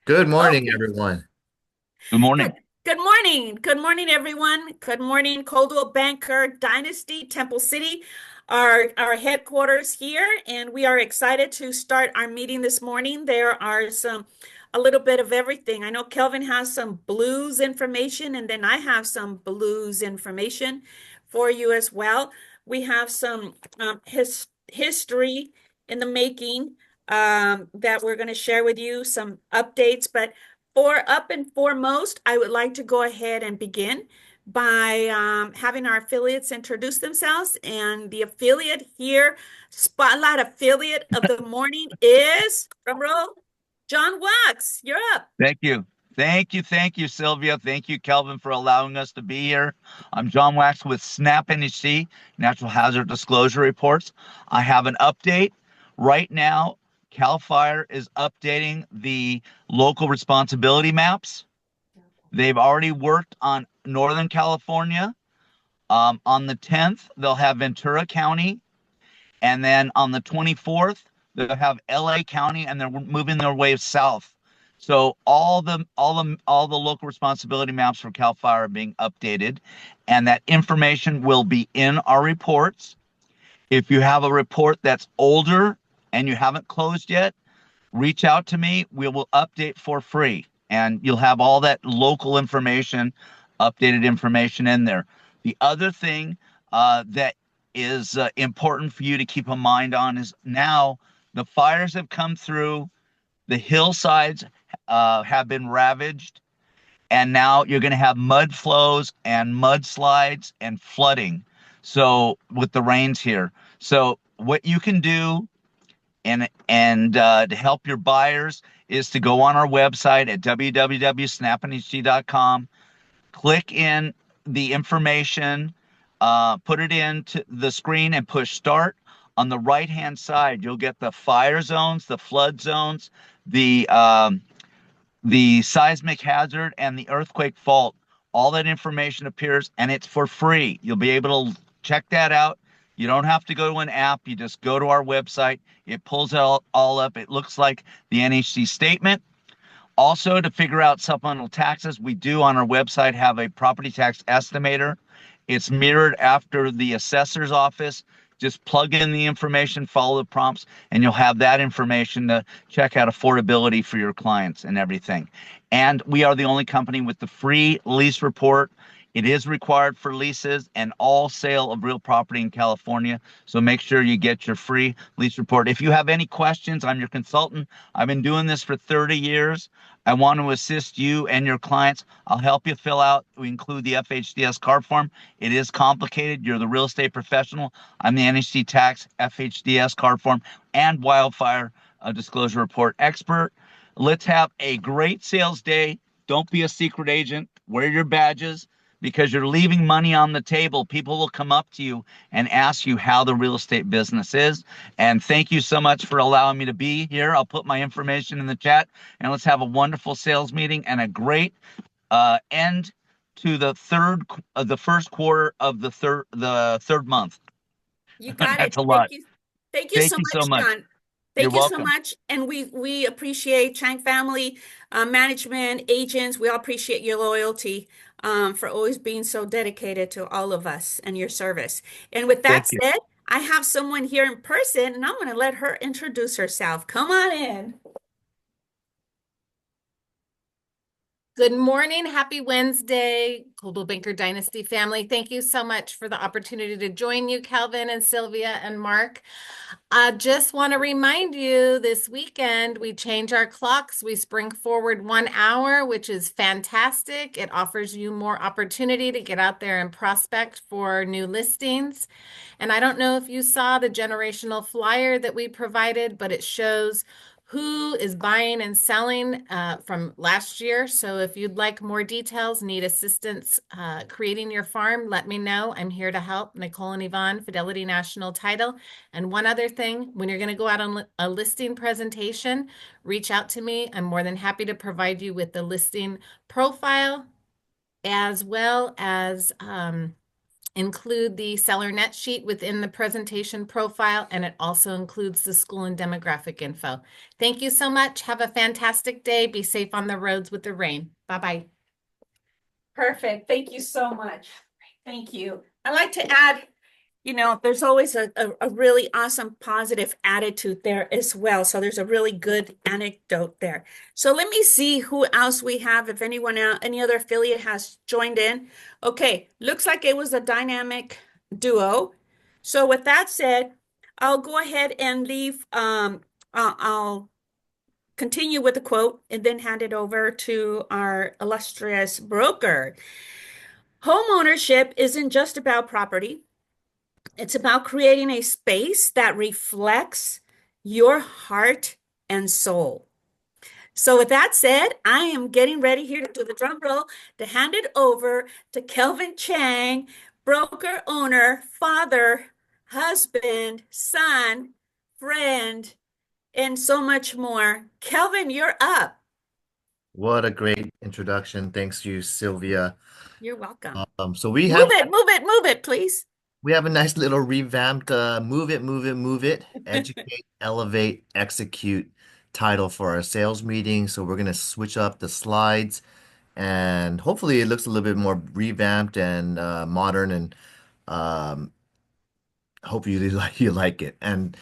Good morning, Okay. everyone. Good Good. morning. Good morning. Good morning, everyone. Good morning, Coldwell Banker Dynasty, Temple City, our headquarters here, and we are excited to start our meeting this morning. There are a little bit of everything. I know Kelvin has some blues information, and then I have some blues information for you as well. We have some history in the making that we're going to share with you, some updates, but for up and foremost, I would like to go ahead and begin by having our affiliates introduce themselves. And the affiliate here, spotlight affiliate of the morning is, drum roll, John Wax. You're up. Thank you. Thank you, Sylvia. Thank you, Kelvin, for allowing us to be here. I'm John Wax with SNAP NHC, Natural Hazard Disclosure Reports. I have an update. Right now, CAL FIRE is updating the local responsibility maps. They've already worked on Northern California. On the 10th, they'll have Ventura County. And then on the 24th, they'll have LA County and they're moving their way south. So all the local responsibility maps for CAL FIRE are being updated, and that information will be in our reports. If you have a report that's older and you haven't closed yet, reach out to me. We will update for free, and you'll have all that local information, updated information in there. The other thing that is important for you to keep a mind on is now the fires have come through, the hillsides have been ravaged, and now you're going to have mud flows and mudslides and flooding. So with the rains here, so what you can do and to help your buyers is to go on our website at www.snapnhg.com, click in the information, put it into the screen and push start. On the right hand side, you'll get the fire zones, the flood zones, the um, the seismic hazard, and the earthquake fault. All that information appears and it's for free. You'll be able to check that out. You don't have to go to an app. You just go to our website. It pulls it all up. It looks like the NHC statement. Also, to figure out supplemental taxes, we do on our website have a property tax estimator. It's mirrored after the assessor's office. Just plug in the information, follow the prompts, and you'll have that information to check out affordability for your clients and everything. And we are the only company with the free lease report. It is required for leases and all sale of real property in California. So make sure you get your free lease report. If you have any questions, I'm your consultant. I've been doing this for 30 years. I want to assist you and your clients. I'll help you fill out. We include the FHDS card form. It is complicated. You're the real estate professional. I'm the NHC tax FHDS card form and wildfire disclosure report expert. Let's have a great sales day. Don't be a secret agent. Wear your badges because you're leaving money on the table. People will come up to you and ask you how the real estate business is. And thank you so much for allowing me to be here. I'll put my information in the chat, and let's have a wonderful sales meeting and a great end to the first quarter of the third month. You got That's it. a Thank lot. you. Thank you Thank so you so much, much. John. You're Thank you so welcome. much. And we appreciate Chang family, management, agents. We all appreciate your loyalty for always being so dedicated to all of us and your service. And with that Thank you. said, I have someone here in person, and I'm going to let her introduce herself. Come on in. Good morning. Happy Wednesday, Coldwell Banker Dynasty family. Thank you so much for the opportunity to join you, Calvin and Sylvia and Mark. I just want to remind you this weekend we change our clocks. We spring forward 1 hour, which is fantastic. It offers you more opportunity to get out there and prospect for new listings. And I don't know if you saw the generational flyer that we provided, but it shows who is buying and selling from last year. So if you'd like more details, need assistance creating your farm, let me know. I'm here to help. Nicole and Yvonne, Fidelity National Title. And one other thing, when you're going to go out on a listing presentation, reach out to me. I'm more than happy to provide you with the listing profile as well as include the seller net sheet within the presentation profile, and it also includes the school and demographic info. Thank you so much. Have a fantastic day. Be safe on the roads with the rain. Bye-bye. Perfect. Thank you so much. Thank you. I like to add, there's always a really awesome positive attitude there as well. So there's a really good anecdote there. So let me see who else we have, if anyone else, any other affiliate has joined in. Okay, looks like it was a dynamic duo. So with that said, I'll go ahead and leave, I'll continue with the quote and then hand it over to our illustrious broker. Home ownership isn't just about property. It's about creating a space that reflects your heart and soul. So with that said, I am getting ready here to do the drum roll to hand it over to Kelvin Chang, broker, owner, father, husband, son, friend, and so much more. Kelvin, you're up. What a great introduction. Thanks you, Sylvia. You're welcome. So we Move have it, move it, move it, please. a nice little revamped move it, move it, move it, educate, elevate, execute title for our sales meeting. So we're gonna switch up the slides and hopefully it looks a little bit more revamped and modern and um hope you like it. And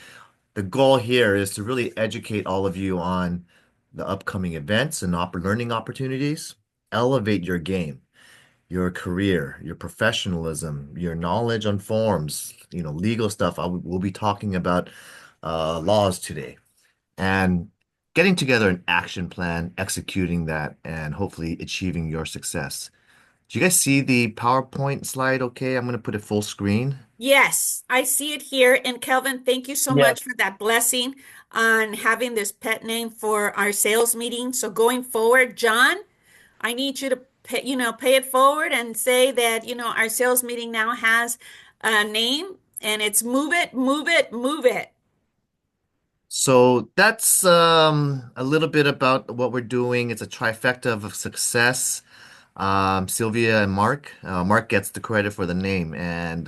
the goal here is to really educate all of you on the upcoming events and learning opportunities, elevate your game, your career, your professionalism, your knowledge on forms, legal stuff. We'll be talking about laws today and getting together an action plan, executing that, and hopefully achieving your success. Do you guys see the PowerPoint slide? Okay, I'm going to put it full screen. Yes, I see it here. And Kelvin, thank you so Yeah. much for that blessing on having this pet name for our sales meeting. So going forward, John, I need you to pay it forward and say that, our sales meeting now has a name and it's Move It, Move It, Move It. So that's a little bit about what we're doing. It's a trifecta of success. Sylvia and Mark. Mark gets the credit for the name and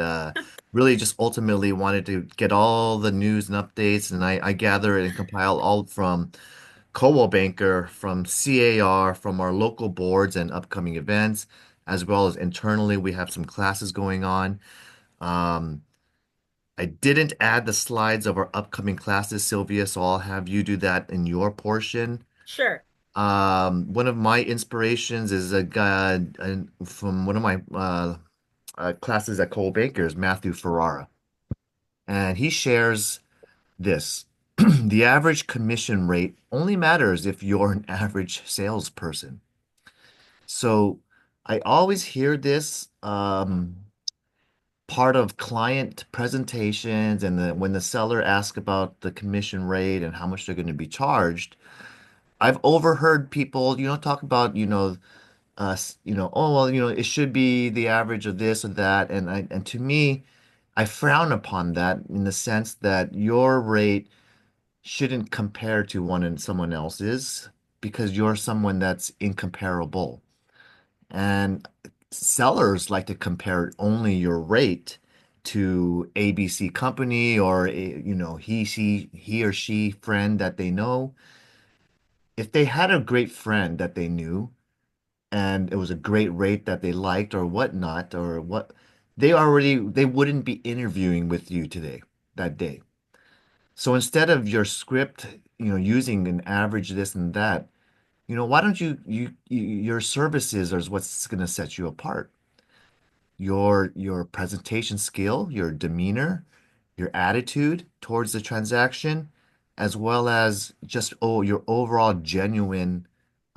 really just ultimately wanted to get all the news and updates. And I gather it and compile all from Coldwell Banker, from CAR, from our local boards and upcoming events, as well as internally, we have some classes going on. Um, I didn't add the slides of our upcoming classes, Sylvia, so I'll have you do that in your portion. Sure. One of my inspirations is a guy from one of my classes at Cole Baker's, Matthew Ferrara. And he shares this. The average commission rate only matters if you're an average salesperson. So I always hear this part of client presentations and when the seller asks about the commission rate and how much they're going to be charged. I've overheard people, talk about, oh, well, it should be the average of this or that. And to me, I frown upon that in the sense that your rate shouldn't compare to one and someone else's because you're someone that's incomparable. And sellers like to compare only your rate to ABC company or he or she friend that they know. If they had a great friend that they knew and it was a great rate that they liked or whatnot or what they wouldn't be interviewing with you today that day. So instead of your script, using an average this and that, why don't your services is what's going to set you apart. Your presentation skill, your demeanor, your attitude towards the transaction, as well as just your overall genuine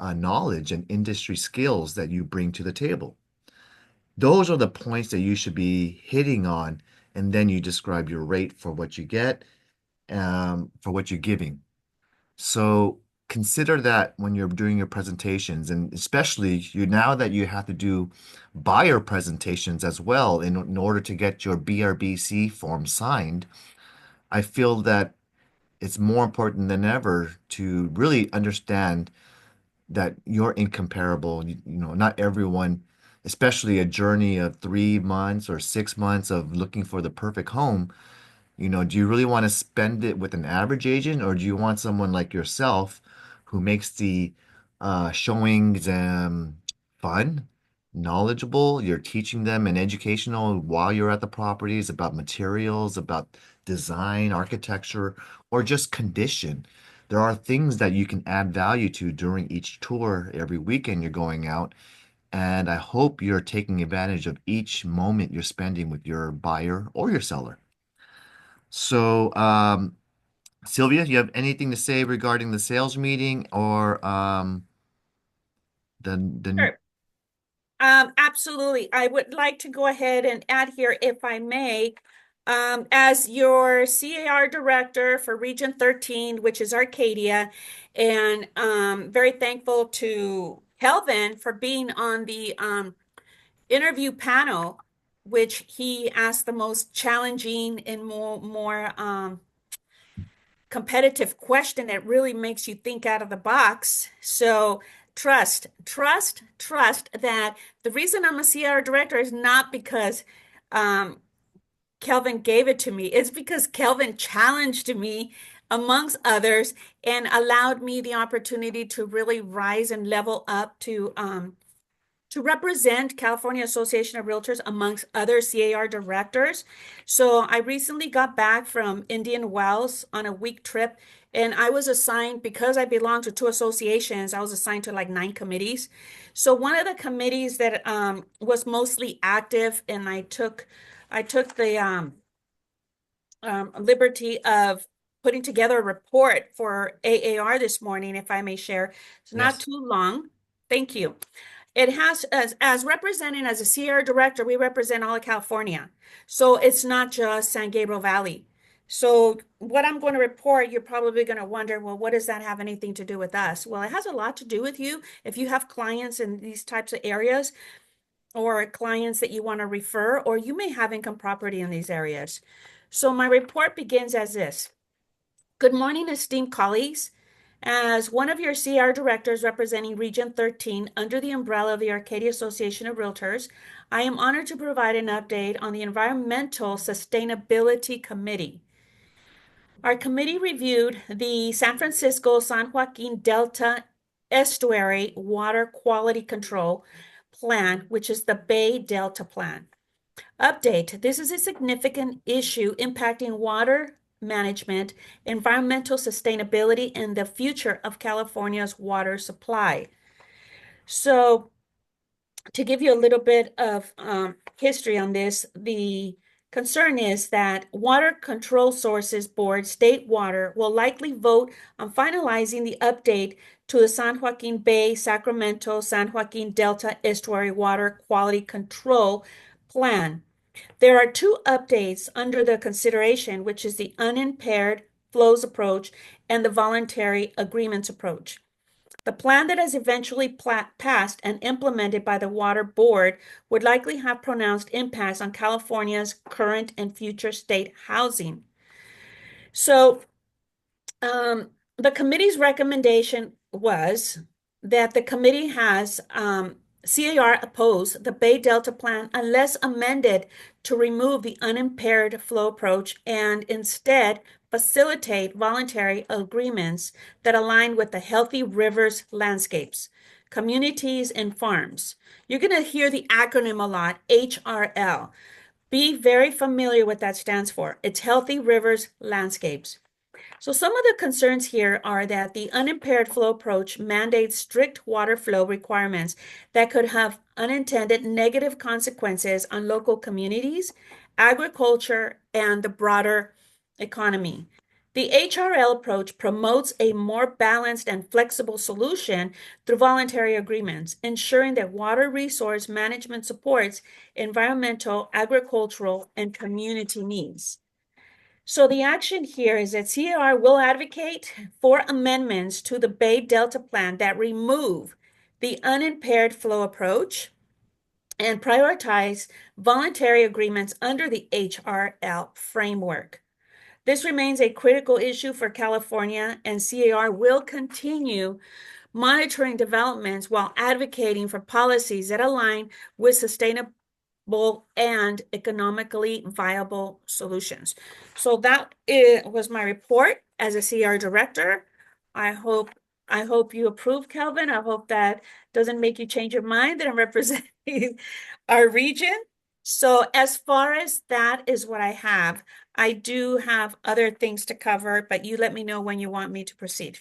knowledge and industry skills that you bring to the table. Those are the points that you should be hitting on, and then you describe your rate for what you get, for what you're giving. So consider that when you're doing your presentations, and especially now that you have to do buyer presentations as well in order to get your BRBC form signed. I feel that it's more important than ever to really understand that you're incomparable. Not everyone especially a journey of 3 months or 6 months of looking for the perfect home, do you really want to spend it with an average agent, or do you want someone like yourself who makes the showings fun, knowledgeable? You're teaching them and educational while you're at the properties about materials, about design, architecture, or just condition. There are things that you can add value to during each tour every weekend you're going out. And I hope you're taking advantage of each moment you're spending with your buyer or your seller. So, Sylvia, you have anything to say regarding the sales meeting or the Sure. Absolutely. I would like to go ahead and add here, if I may, as your CAR director for Region 13, which is Arcadia, and very thankful to Kelvin for being on the interview panel, which he asked the most challenging and more competitive question that really makes you think out of the box. So trust that the reason I'm a CR director is not because Kelvin gave it to me. It's because Kelvin challenged me amongst others and allowed me the opportunity to really rise and level up to represent California Association of Realtors amongst other CAR directors. So I recently got back from Indian Wells on a week trip, and I was assigned, because I belong to two associations, I was assigned to like 9 committees. So one of the committees that was mostly active, and I took the liberty of putting together a report for AAR this morning, if I may share. It's not yes. too long. Thank you. It has, as representing as a Sierra director, we represent all of California. So it's not just San Gabriel Valley. So what I'm going to report, you're probably going to wonder, well, what does that have anything to do with us? Well, it has a lot to do with you. If you have clients in these types of areas, or clients that you want to refer, or you may have income property in these areas. So my report begins as this. Good morning, esteemed colleagues. As one of your CR directors representing Region 13 under the umbrella of the Arcadia Association of Realtors, I am honored to provide an update on the Environmental Sustainability Committee. Our committee reviewed the San Francisco San Joaquin Delta Estuary Water Quality Control Plan, which is the Bay Delta Plan. Update. This is a significant issue impacting water management, environmental sustainability, and the future of California's water supply. So, to give you a little bit of history on this, the concern is that Water Control Sources Board State Water will likely vote on finalizing the update to the San Joaquin Bay Sacramento San Joaquin Delta Estuary Water Quality Control Plan. There are two updates under the consideration, which is the unimpaired flows approach and the voluntary agreements approach. The plan that is eventually passed and implemented by the Water Board would likely have pronounced impacts on California's current and future state housing. So the committee's recommendation was that the committee has CAR oppose the Bay Delta Plan unless amended to remove the unimpaired flow approach and instead facilitate voluntary agreements that align with the healthy rivers landscapes, communities, and farms. You're going to hear the acronym a lot, HRL. Be very familiar what that stands for. It's Healthy Rivers Landscapes. So some of the concerns here are that the unimpaired flow approach mandates strict water flow requirements that could have unintended negative consequences on local communities, agriculture, and the broader economy. The HRL approach promotes a more balanced and flexible solution through voluntary agreements, ensuring that water resource management supports environmental, agricultural, and community needs. So the action here is that CAR will advocate for amendments to the Bay Delta Plan that remove the unimpaired flow approach and prioritize voluntary agreements under the HRL framework. This remains a critical issue for California, and CAR will continue monitoring developments while advocating for policies that align with sustainable and economically viable solutions. So was my report as a CR director. I hope I hope you approve, Kelvin. I hope that doesn't make you change your mind that I'm representing our region. So as far as that is what I have, I do have other things to cover, but you let me know when you want me to proceed.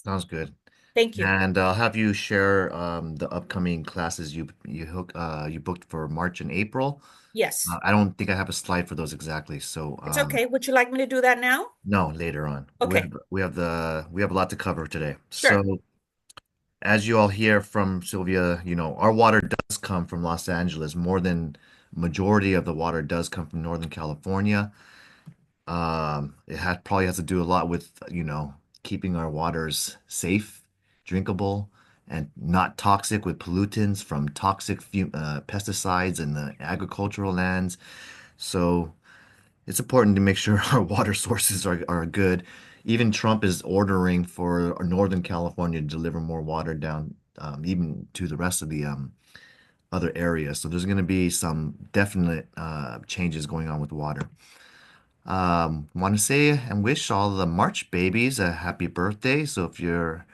Sounds good. Thank you. And I'll have you share the upcoming classes you booked for March and April. Yes, I don't think I have a slide for those exactly, so it's okay. Would you like me to do that now? no, later on. Okay, We have a lot to cover today. sure. So as you all hear from Sylvia, our water does come from Los Angeles. More than majority of the water does come from Northern California. Probably has to do a lot with, keeping our waters safe, drinkable, and not toxic with pollutants from toxic pesticides in the agricultural lands. So it's important to make sure our water sources are good. Even Trump is ordering for Northern California to deliver more water down, even to the rest of the other areas. So there's going to be some definite changes going on with water. Want to say and wish all the March babies a happy birthday. So if you're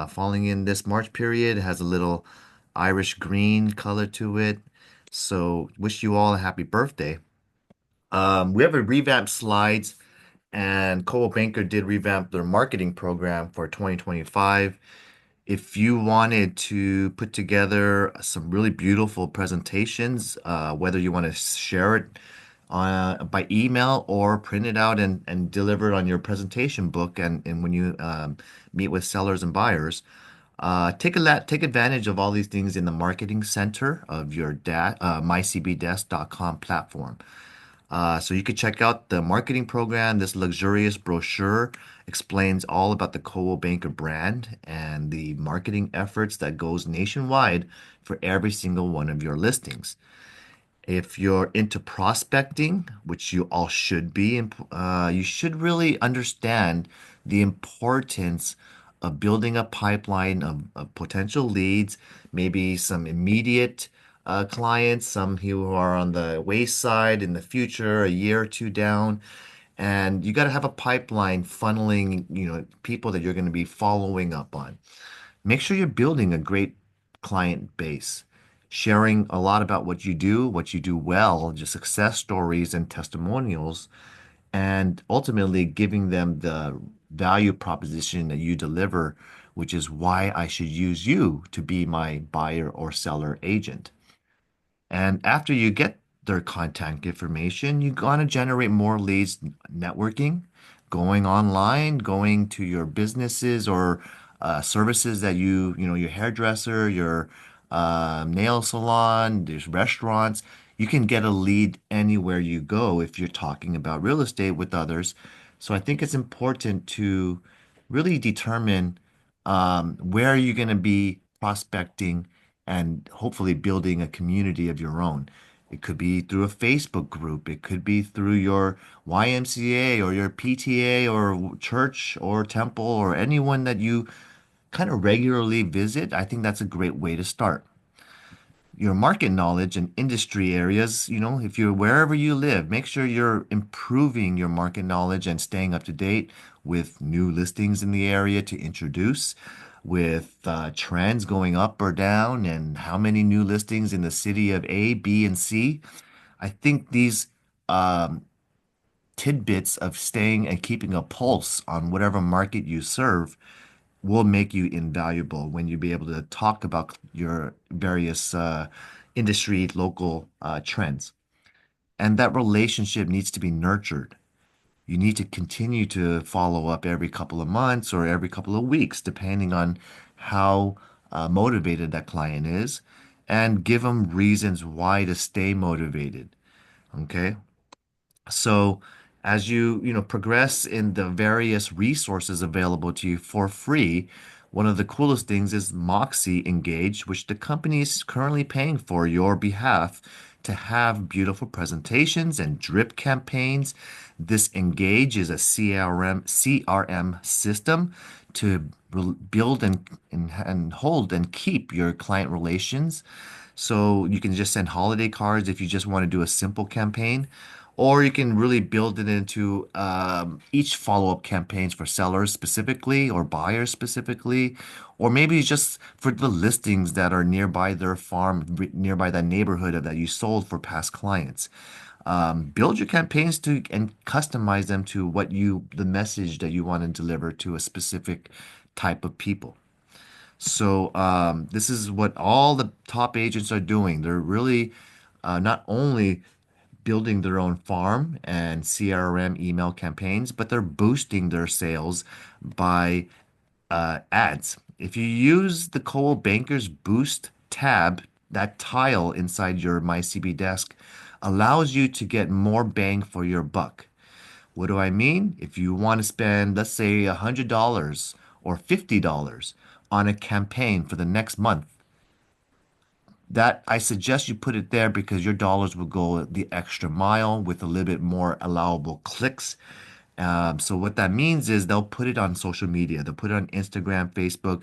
falling in this March period, it has a little Irish green color to it. So wish you all a happy birthday. We have a revamped slides, and Coldwell Banker did revamp their marketing program for 2025. If you wanted to put together some really beautiful presentations, whether you want to share it by email or print it out and deliver it on your presentation book, and when you meet with sellers and buyers, take advantage of all these things in the marketing center of your mycbdesk.com platform. So you could check out the marketing program. This luxurious brochure explains all about the Coldwell Banker brand and the marketing efforts that goes nationwide for every single one of your listings. If you're into prospecting, which you all should be, you should really understand the importance of building a pipeline of potential leads, maybe some immediate clients, some who are on the wayside in the future, a year or two down. And you got to have a pipeline funneling, people that you're going to be following up on. Make sure you're building a great client base, sharing a lot about what you do well, your success stories and testimonials, and ultimately giving them the value proposition that you deliver, which is why I should use you to be my buyer or seller agent. And after you get their contact information, you want to generate more leads networking, going online, going to your businesses or services that your hairdresser, your nail salon, there's restaurants. You can get a lead anywhere you go if you're talking about real estate with others. So I think it's important to really determine where you're going to be prospecting and hopefully building a community of your own. It could be through a Facebook group, it could be through your YMCA or your PTA or church or temple or anyone that you kind of regularly visit. I think that's a great way to start. Your market knowledge and industry areas, if you're wherever you live, make sure you're improving your market knowledge and staying up to date with new listings in the area to introduce, with trends going up or down, and how many new listings in the city of A, B, and C. I think these um, tidbits of staying and keeping a pulse on whatever market you serve will make you invaluable when you be able to talk about your various industry local trends. And that relationship needs to be nurtured. You need to continue to follow up every couple of months or every couple of weeks, depending on how motivated that client is, and give them reasons why to stay motivated. Okay. So as you progress in the various resources available to you for free, One of the coolest things is Moxie Engage, which the company is currently paying for your behalf to have beautiful presentations and drip campaigns. This Engage is a CRM system to build and hold and keep your client relations. So you can just send holiday cards if you just want to do a simple campaign, or you can really build it into each follow-up campaigns for sellers specifically or buyers specifically, or maybe just for the listings that are nearby their farm, nearby that neighborhood that you sold for past clients. Build your campaigns to and customize them to the message that you want to deliver to a specific type of people. So this is what all the top agents are doing. They're really not only building their own farm and CRM email campaigns, but they're boosting their sales by ads. If you use the Coldwell Bankers Boost tab, that tile inside your MyCB desk allows you to get more bang for your buck. What do I mean? If you want to spend, let's say, $100 or $50 on a campaign for the next month, that I suggest you put it there because your dollars will go the extra mile with a little bit more allowable clicks. So what that means is they'll put it on social media. They'll put it on Instagram, Facebook,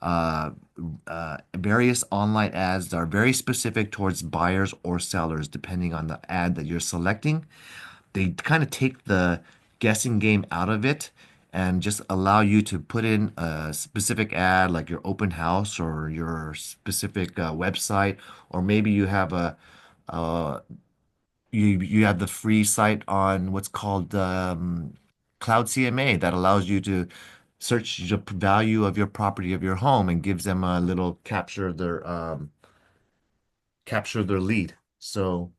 uh, various online ads that are very specific towards buyers or sellers, depending on the ad that you're selecting. They kind of take the guessing game out of it and just allow you to put in a specific ad like your open house or your specific website, or maybe you have uh, you have the free site on what's called Cloud CMA that allows you to search the value of your property of your home and gives them a little capture their lead. So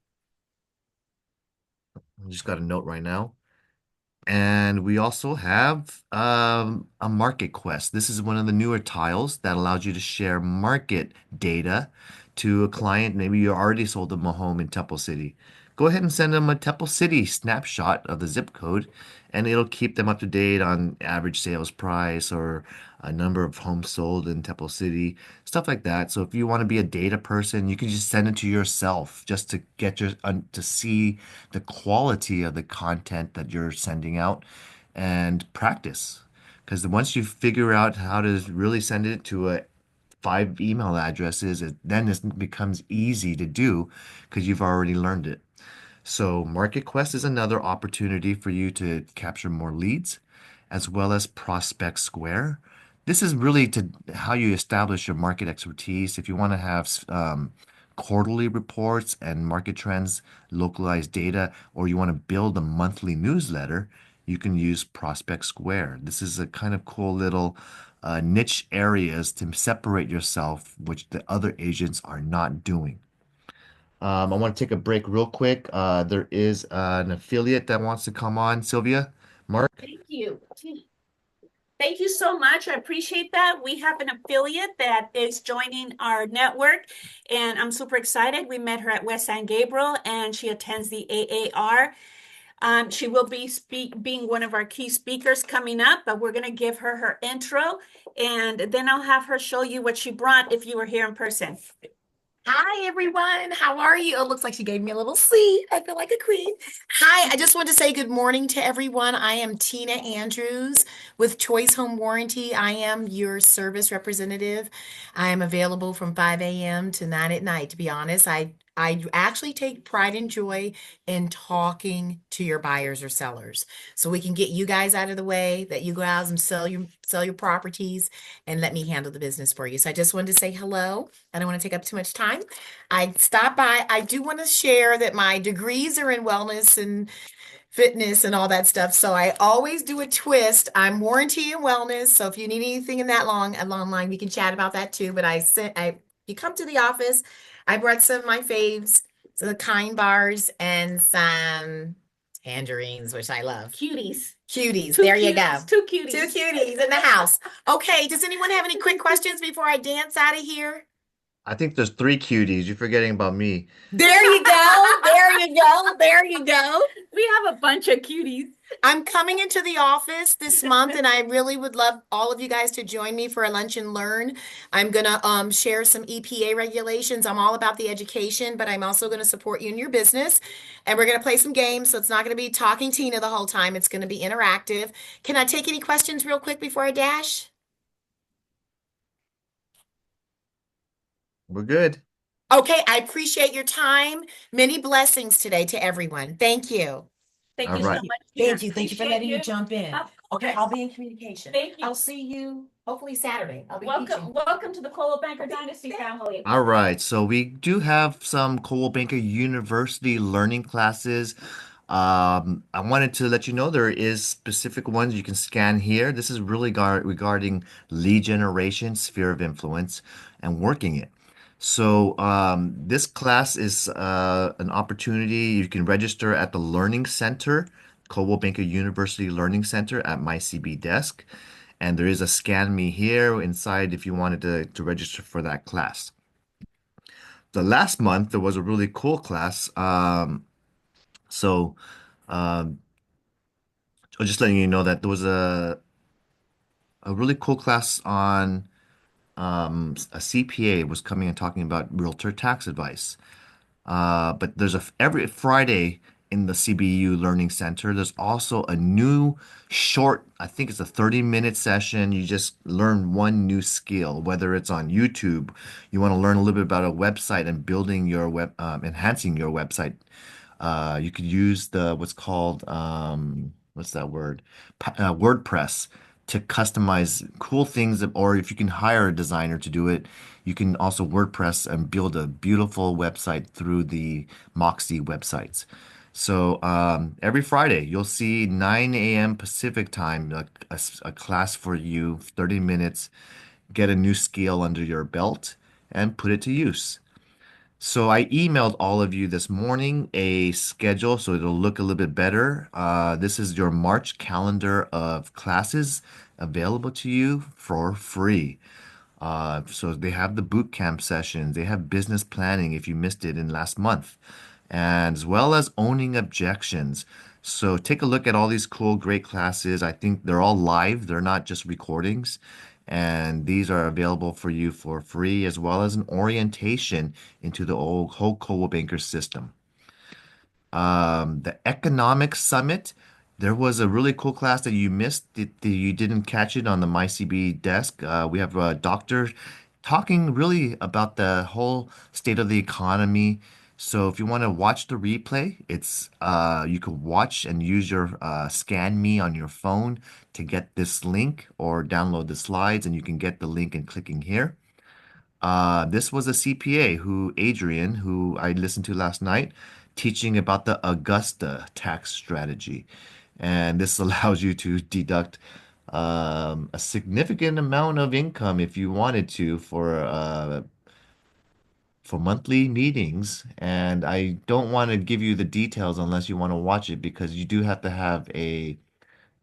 I just got a note right now. And we also have a market quest. This is one of the newer tiles that allows you to share market data to a client. Maybe you already sold them a home in Temple City. Go ahead and send them a Temple City snapshot of the zip code, and it'll keep them up to date on average sales price or a number of homes sold in Temple City, stuff like that. So if you want to be a data person, you can just send it to yourself just to get to see the quality of the content that you're sending out and practice. Because once you figure out how to really send it to five email addresses, then it becomes easy to do because you've already learned it. So MarketQuest is another opportunity for you to capture more leads, as well as Prospect Square. This is really to how you establish your market expertise. If you want to have quarterly reports and market trends, localized data, or you want to build a monthly newsletter, you can use Prospect Square. This is a kind of cool little niche areas to separate yourself, which the other agents are not doing. I want to take a break real quick. There is an affiliate that wants to come on. Sylvia, Mark. Thank you. Thank you so much. I appreciate that. We have an affiliate that is joining our network, and I'm super excited. We met her at West San Gabriel, and she attends the AAR. She will be being one of our key speakers coming up, but we're going to give her her intro, and then I'll have her show you what she brought if you were here in person. Hi, everyone. How are you? Oh, it looks like she gave me a little seat. I feel like a queen. Hi, I just want to say good morning to everyone. I am Tina Andrews with Choice Home Warranty. I am your service representative. I am available from 5 a.m. to 9 at night. To be honest, I actually take pride and joy in talking to your buyers or sellers so we can get you guys out of the way, that you go out and sell your properties and let me handle the business for you. So I just wanted to say hello. I don't want to take up too much time. I stopped by. I do want to share that my degrees are in wellness and fitness and all that stuff. So I always do a twist. I'm warranty and wellness. So if you need anything in that long line, we can chat about that too. But you come to the office, I brought some of my faves, some of the Kind bars and some tangerines, which I love. Cuties. Cuties. Two There you go. cuties, two cuties. Two cuties in the house. Okay. Does anyone have any quick questions before I dance out of here? I think there's three cuties. You're forgetting about me. There you go. There There you go. There you go. We have a bunch of cuties. I'm coming into the office this month, and I really would love all of you guys to join me for a lunch and learn. I'm gonna share some EPA regulations. I'm all about the education, but I'm also gonna support you in your business. And we're gonna play some games, so it's not gonna be talking Tina the whole time. It's gonna be interactive. Can I take any questions real quick before I dash? We're good. Okay, I appreciate your time. Many blessings today to everyone. Thank you. Thank All you so right. much, Tina. Thank you. Thank you for Appreciate letting me you. jump in. Of Okay, course. I'll be in communication. Thank you. I'll see you hopefully Saturday. I'll be Welcome, welcome to the Coldwell Banker Dynasty family. All right, so we do have some Coldwell Banker University learning classes. I wanted to let you know there is specific ones you can scan here. This is really regarding lead generation, sphere of influence, and working it. So this class is an opportunity. You can register at the Learning Center, Coldwell Banker University Learning Center at my CB desk. And there is a scan me here inside if you wanted to register for that class. The last month there was a really cool class. So um, I'm just letting you know that there was a really cool class on a CPA was coming and talking about realtor tax advice. But there's every Friday in the CBU Learning Center, there's also a new short, I think it's a 30-minute session. You just learn one new skill, whether it's on YouTube, you want to learn a little bit about a website and building your enhancing your website. You could use the what's called what's that word? WordPress to customize cool things, or if you can hire a designer to do it, you can also WordPress and build a beautiful website through the Moxie websites. So every Friday, you'll see 9 a.m. Pacific time, a class for you, 30 minutes, get a new skill under your belt and put it to use. So I emailed all of you this morning a schedule so it'll look a little bit better. This is your March calendar of classes available to you for free. So they have the boot camp sessions, they have business planning if you missed it in last month, and as well as owning objections. So take a look at all these cool, great classes. I think they're all live, they're not just recordings. And these are available for you for free, as well as an orientation into the whole Coldwell Banker system. The Economic Summit, there was a really cool class that you missed. You didn't catch it on the MyCB desk. We have a doctor talking really about the whole state of the economy. So if you want to watch the replay, it's you could watch and use your Scan Me on your phone to get this link or download the slides, and you can get the link and clicking here. This was a CPA Adrian, who I listened to last night, teaching about the Augusta tax strategy. And this allows you to deduct a significant amount of income if you wanted to for monthly meetings. And I don't want to give you the details unless you want to watch it because you do have to have a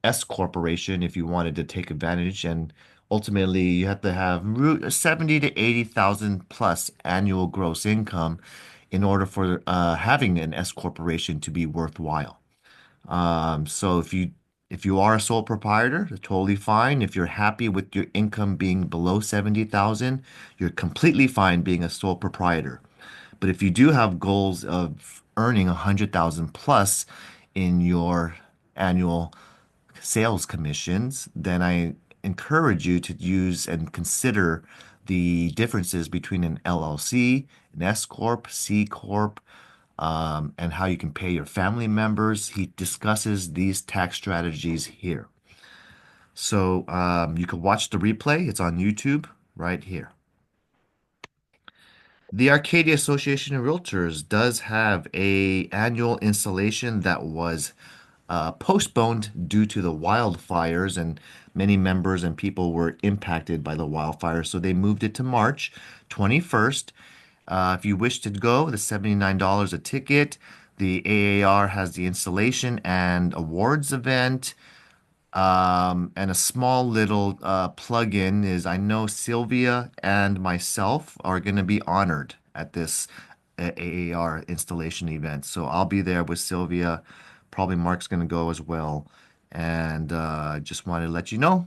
S corporation if you wanted to take advantage, and ultimately you have to have 70 to 80,000 plus annual gross income in order for having an S corporation to be worthwhile. So if you are a sole proprietor, that's totally fine. If you're happy with your income being below 70,000, you're completely fine being a sole proprietor. But if you do have goals of earning 100,000 plus in your annual sales commissions, then I encourage you to use and consider the differences between an LLC, an S Corp, C Corp, and how you can pay your family members. He discusses these tax strategies here. So you can watch the replay. It's on YouTube right here. The Arcadia Association of Realtors does have a annual installation that was postponed due to the wildfires, and many members and people were impacted by the wildfires. So they moved it to March 21st. If you wish to go, the $79 a ticket. The AAR has the installation and awards event. And a small little plug-in is I know Sylvia and myself are going to be honored at this AAR installation event. So I'll be there with Sylvia. Probably Mark's going to go as well. And just wanted to let you know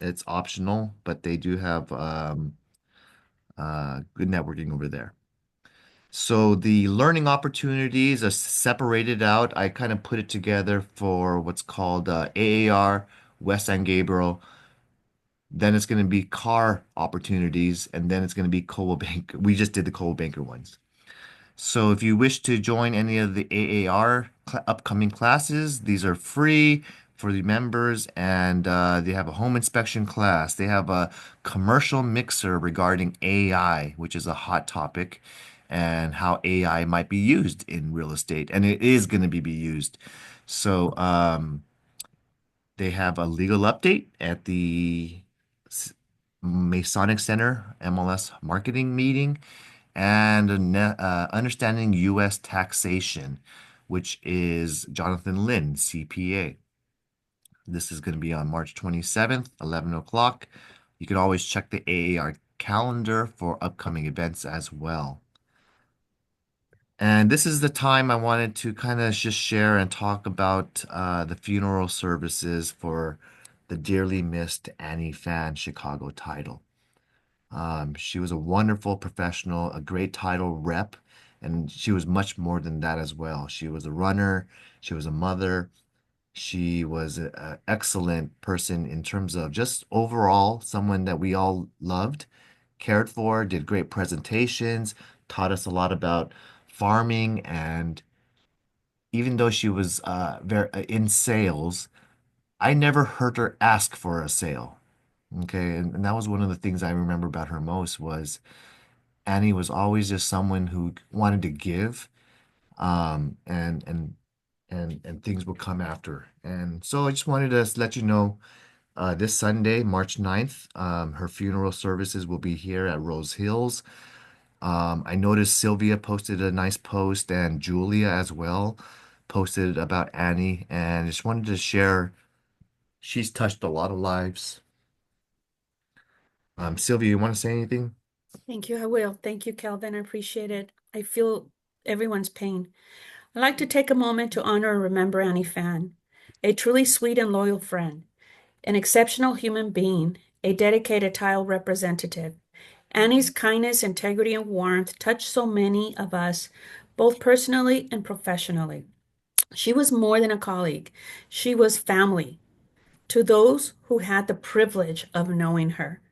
it's optional, but they do have good networking over there. So the learning opportunities are separated out. I kind of put it together for what's called AAR, West San Gabriel. Then it's going to be car opportunities, and then it's going to be Coldwell Banker. We just did the Coldwell Banker ones. So if you wish to join any of the AAR upcoming classes, these are free for the members, and they have a home inspection class. They have a commercial mixer regarding AI, which is a hot topic, and how AI might be used in real estate, and it is going to be used. So they have a legal update at the S- Masonic Center MLS marketing meeting and understanding U.S. taxation, which is Jonathan Lynn, CPA. This is going to be on March 27th, 11 o'clock. You can always check the AAR calendar for upcoming events as well. And this is the time I wanted to kind of just share and talk about the funeral services for the dearly missed Annie Fan Chicago title. She was a wonderful professional, a great title rep, and she was much more than that as well. She was a runner, she was a mother, she was an excellent person in terms of just overall someone that we all loved, cared for, did great presentations, taught us a lot about farming, and even though she was very in sales, I never heard her ask for a sale. Okay, and that was one of the things I remember about her most was Annie was always just someone who wanted to give, um, and and and things would come after. And so I just wanted to let you know, this Sunday, March 9th, her funeral services will be here at Rose Hills. I noticed Sylvia posted a nice post and Julia as well posted about Annie, and just wanted to share. She's touched a lot of lives. Sylvia, you want to say anything? Thank you. I will. Thank you, Calvin. I appreciate it. I feel everyone's pain. I'd like to take a moment to honor and remember Annie Fan, a truly sweet and loyal friend, an exceptional human being, a dedicated tile representative. Annie's kindness, integrity, and warmth touched so many of us, both personally and professionally. She was more than a colleague. She was family to those who had the privilege of knowing her.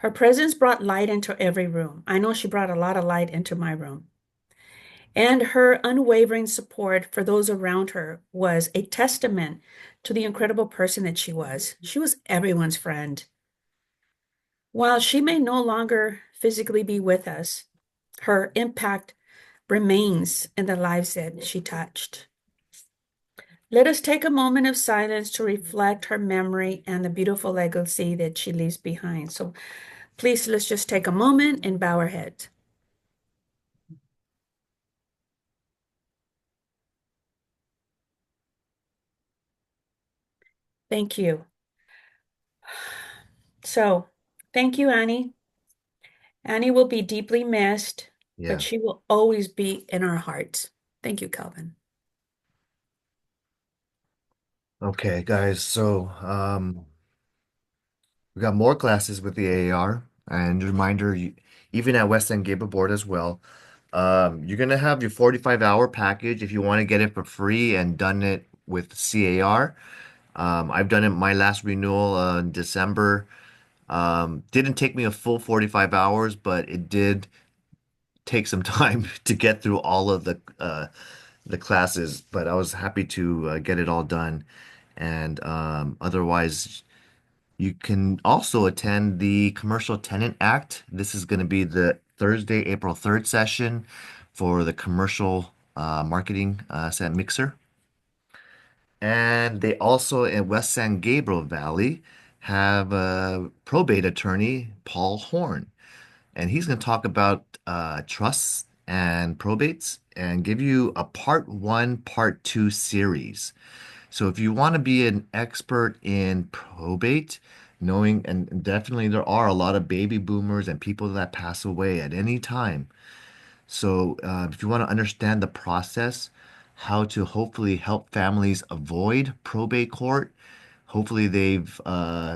Her presence brought light into every room. I know she brought a lot of light into my room. And her unwavering support for those around her was a testament to the incredible person that she was. She was everyone's friend. While she may no longer physically be with us, her impact remains in the lives that she touched. Let us take a moment of silence to reflect her memory and the beautiful legacy that she leaves behind. So please, let's just take a moment and bow our heads. Thank you. So, thank you, Annie. Annie will be deeply missed, but Yeah. she will always be in our hearts. Thank you, Calvin. Okay, guys. So, we got more classes with the AAR, and reminder, even at West End Gable Board as well. You're gonna have your 45-hour package if you want to get it for free and done it with CAR. I've done it my last renewal in December. Didn't take me a full 45 hours, but it did take some time to get through all of the classes. But I was happy to get it all done. And otherwise, you can also attend the Commercial Tenant Act. This is going to be the Thursday, April 3rd session for the commercial marketing set mixer. And they also in West San Gabriel Valley have a probate attorney, Paul Horn. And he's going to talk about trusts and probates and give you a part one, part two series. So if you want to be an expert in probate, knowing, and definitely there are a lot of baby boomers and people that pass away at any time. So if you want to understand the process, how to hopefully help families avoid probate court, hopefully they've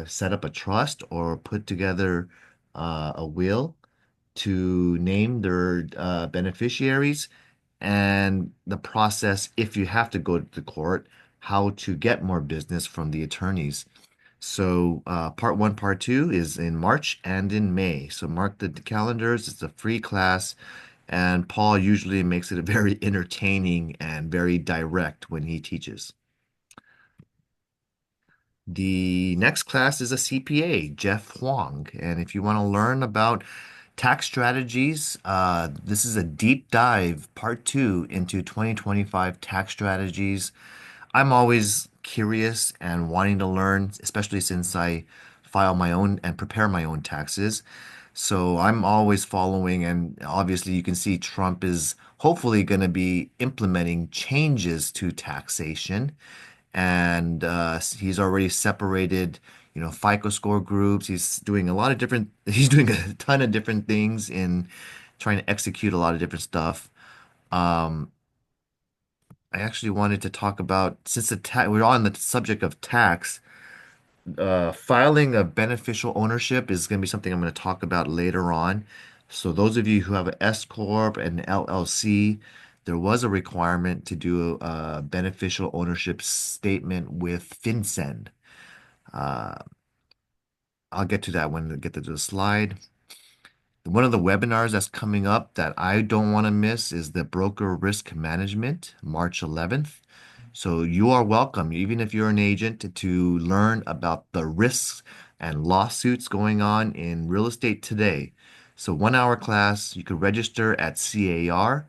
set up a trust or put together a will to name their beneficiaries and the process if you have to go to the court, how to get more business from the attorneys. So, part one, part two is in March and in May. So, mark the calendars. It's a free class, and Paul usually makes it very entertaining and very direct when he teaches. The next class is a CPA, Jeff Huang. And if you want to learn about tax strategies, this is a deep dive, part two, into 2025 tax strategies. I'm always curious and wanting to learn, especially since I file my own and prepare my own taxes. So I'm always following, and obviously, you can see Trump is hopefully going to be implementing changes to taxation, and he's already separated, FICO score groups. He's doing a lot of different. He's doing a ton of different things in trying to execute a lot of different stuff. Um, I actually wanted to talk about since we're on the subject of tax, filing a beneficial ownership is going to be something I'm going to talk about later on. So those of you who have an S corp and LLC, there was a requirement to do a beneficial ownership statement with FinCEN. Uh, I'll get to that when I get to the slide. One of the webinars that's coming up that I don't want to miss is the Broker Risk Management, March 11th. So you are welcome, even if you're an agent, to learn about the risks and lawsuits going on in real estate today. So 1 hour class, you could register at CAR.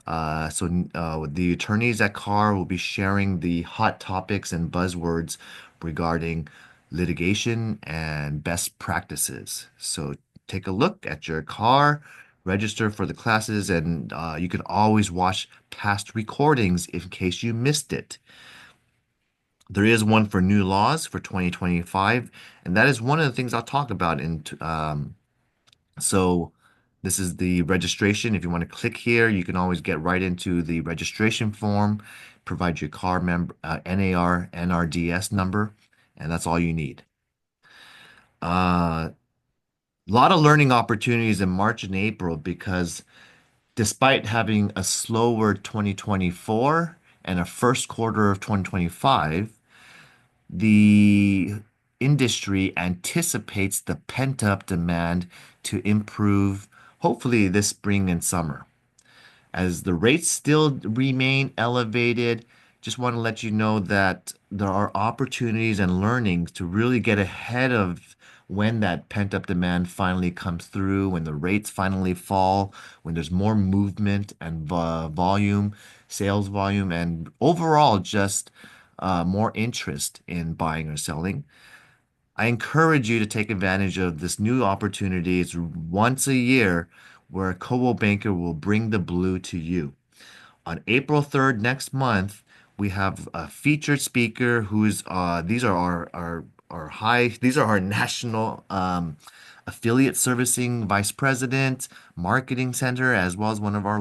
The attorneys at CAR will be sharing the hot topics and buzzwords regarding litigation and best practices. So take a look at your car, register for the classes, and you can always watch past recordings in case you missed it. There is one for new laws for 2025, and that is one of the things I'll talk about so this is the registration. If you want to click here, you can always get right into the registration form, provide your car member NAR NRDS number, and that's all you need. A lot of learning opportunities in March and April because despite having a slower 2024 and a first quarter of 2025, the industry anticipates the pent-up demand to improve hopefully this spring and summer. As the rates still remain elevated, just want to let you know that there are opportunities and learnings to really get ahead of when that pent-up demand finally comes through, when the rates finally fall, when there's more movement and volume, sales volume, and overall just more interest in buying or selling. I encourage you to take advantage of this new opportunity. It's once a year where Coldwell Banker will bring the blue to you. On April 3rd next month, we have a featured speaker who's these are these are our national affiliate servicing vice president, marketing center, as well as one of our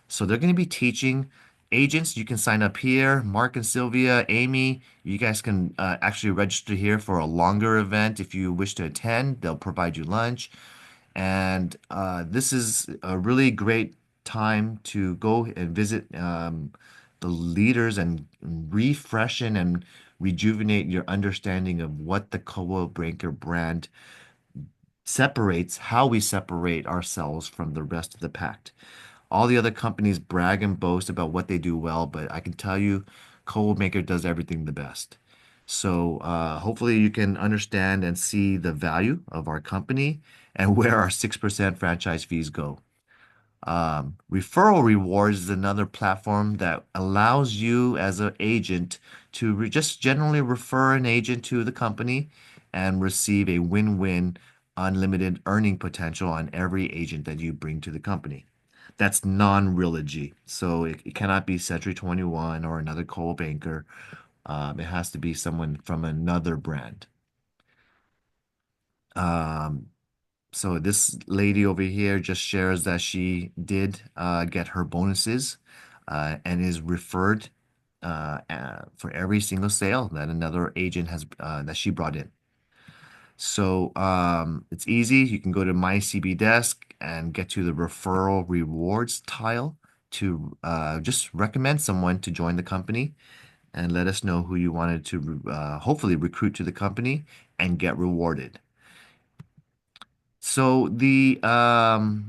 so they're going to be teaching agents. You can sign up here. Mark and Sylvia, Amy, you guys can actually register here for a longer event if you wish to attend. They'll provide you lunch. And this is a really great time to go and visit the leaders and refreshen and rejuvenate your understanding of what the Coldwell Banker brand separates, how we separate ourselves from the rest of the pack. All the other companies brag and boast about what they do well, but I can tell you, Coldwell Banker does everything the best. So hopefully you can understand and see the value of our company and where our 6% franchise fees go. Referral Rewards is another platform that allows you as an agent to just generally refer an agent to the company and receive a win-win unlimited earning potential on every agent that you bring to the company. That's non-Realogy. So it cannot be Century 21 or another Coldwell Banker. It has to be someone from another brand. So this lady over here just shares that she did get her bonuses and is referred for every single sale that another agent has that she brought in. So it's easy. You can go to My CB Desk and get to the referral rewards tile to just recommend someone to join the company and let us know who you wanted to hopefully recruit to the company and get rewarded. So the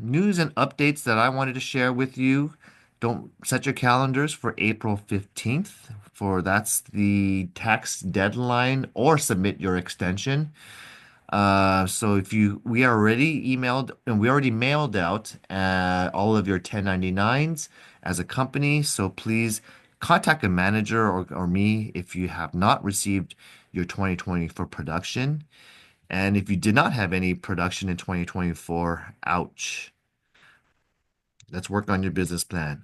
news and updates that I wanted to share with you, don't set your calendars for April 15th, for that's the tax deadline or submit your extension. So if you, we already emailed and we already mailed out all of your 1099s as a company. So please contact a manager or me if you have not received your 2020 for production. And if you did not have any production in 2024, ouch. Let's work on your business plan.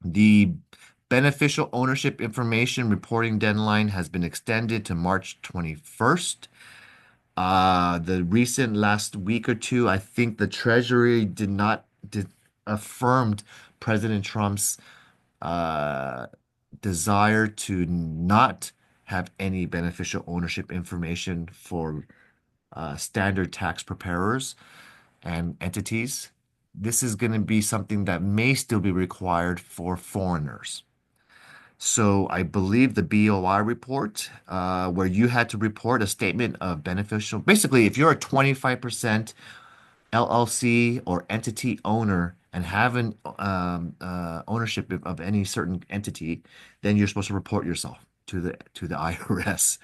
The beneficial ownership information reporting deadline has been extended to March 21st. The recent last week or two, I think the Treasury did affirmed President Trump's uh, desire to not have any beneficial ownership information for standard tax preparers and entities. This is going to be something that may still be required for foreigners. So I believe the BOI report, where you had to report a statement of beneficial, basically, if you're a 25% LLC or entity owner and have an ownership of any certain entity, then you're supposed to report yourself to the IRS.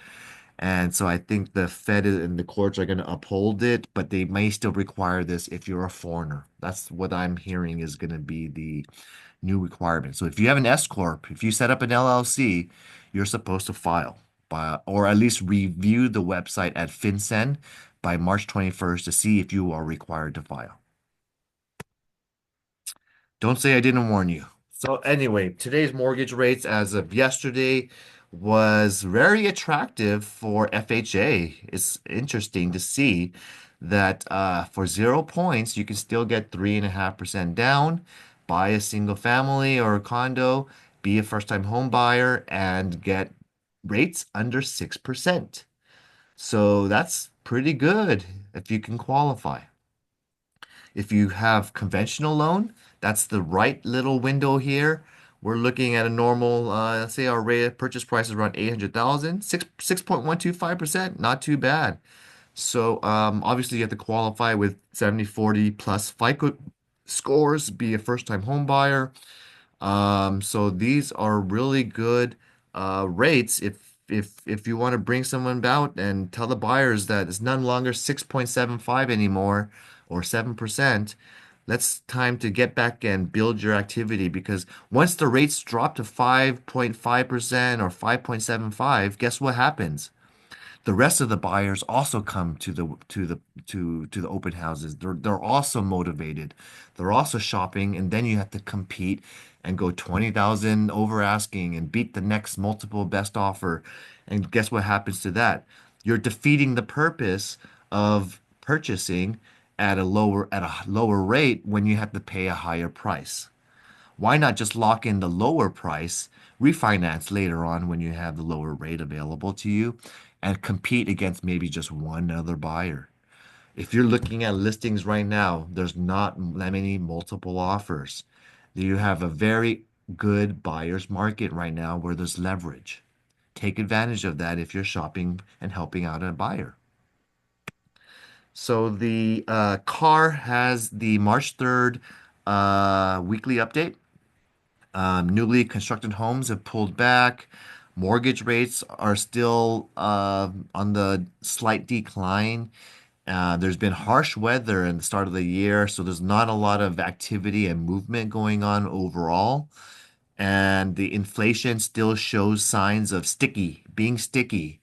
And so I think the Fed and the courts are going to uphold it, but they may still require this if you're a foreigner. That's what I'm hearing is going to be the new requirement. So if you have an S corp, if you set up an LLC, you're supposed to file by, or at least review the website at FinCEN by March 21st to see if you are required to file. Don't say I didn't warn you. So anyway, today's mortgage rates as of yesterday was very attractive for FHA. It's interesting to see that for 0 points, you can still get 3.5% down, buy a single family or a condo, be a first-time home buyer, and get rates under 6%. So that's pretty good if you can qualify. If you have conventional loan, that's the right little window here. We're looking at a normal, let's say our rate of purchase price is around 800,000, 6.125%, not too bad. So obviously you have to qualify with 70/40 plus FICO scores, be a first-time home buyer. So these are really good rates if you want to bring someone out and tell the buyers that it's no longer 6.75 anymore or 7%. Let's time to get back and build your activity because once the rates drop to 5.5% or 5.75, guess what happens? The rest of the buyers also come to the open houses. They're also motivated. They're also shopping, and then you have to compete and go 20,000 over asking and beat the next multiple best offer. And guess what happens to that? You're defeating the purpose of purchasing at a lower rate when you have to pay a higher price. Why not just lock in the lower price, refinance later on when you have the lower rate available to you, and compete against maybe just one other buyer? If you're looking at listings right now, there's not that many multiple offers. You have a very good buyer's market right now where there's leverage. Take advantage of that if you're shopping and helping out a buyer. So the car has the March 3rd weekly update. Newly constructed homes have pulled back. Mortgage rates are still on the slight decline. There's been harsh weather in the start of the year, so there's not a lot of activity and movement going on overall. And the inflation still shows signs of being sticky.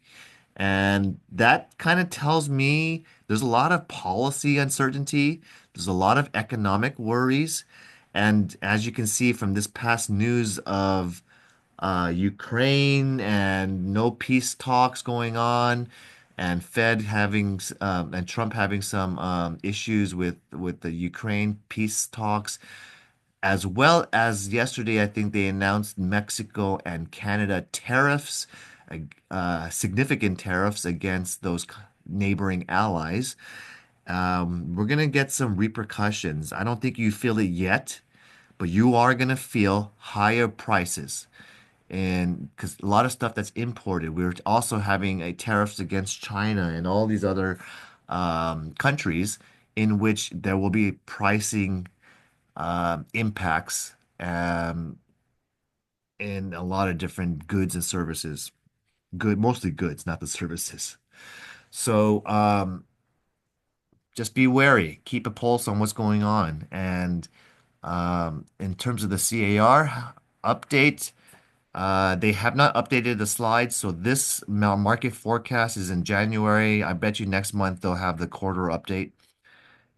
And that kind of tells me there's a lot of policy uncertainty. There's a lot of economic worries. And as you can see from this past news of Ukraine and no peace talks going on, and Fed having and Trump having some issues with the Ukraine peace talks, as well as yesterday, I think they announced Mexico and Canada tariffs, significant tariffs against those neighboring allies. We're gonna get some repercussions. I don't think you feel it yet, but you are gonna feel higher prices. And because a lot of stuff that's imported, we're also having a tariffs against China and all these other countries in which there will be pricing impacts in a lot of different goods and services. Good, mostly goods, not the services. So just be wary, keep a pulse on what's going on. And in terms of the CAR update, they have not updated the slides, so this market forecast is in January. I bet you next month they'll have the quarter update.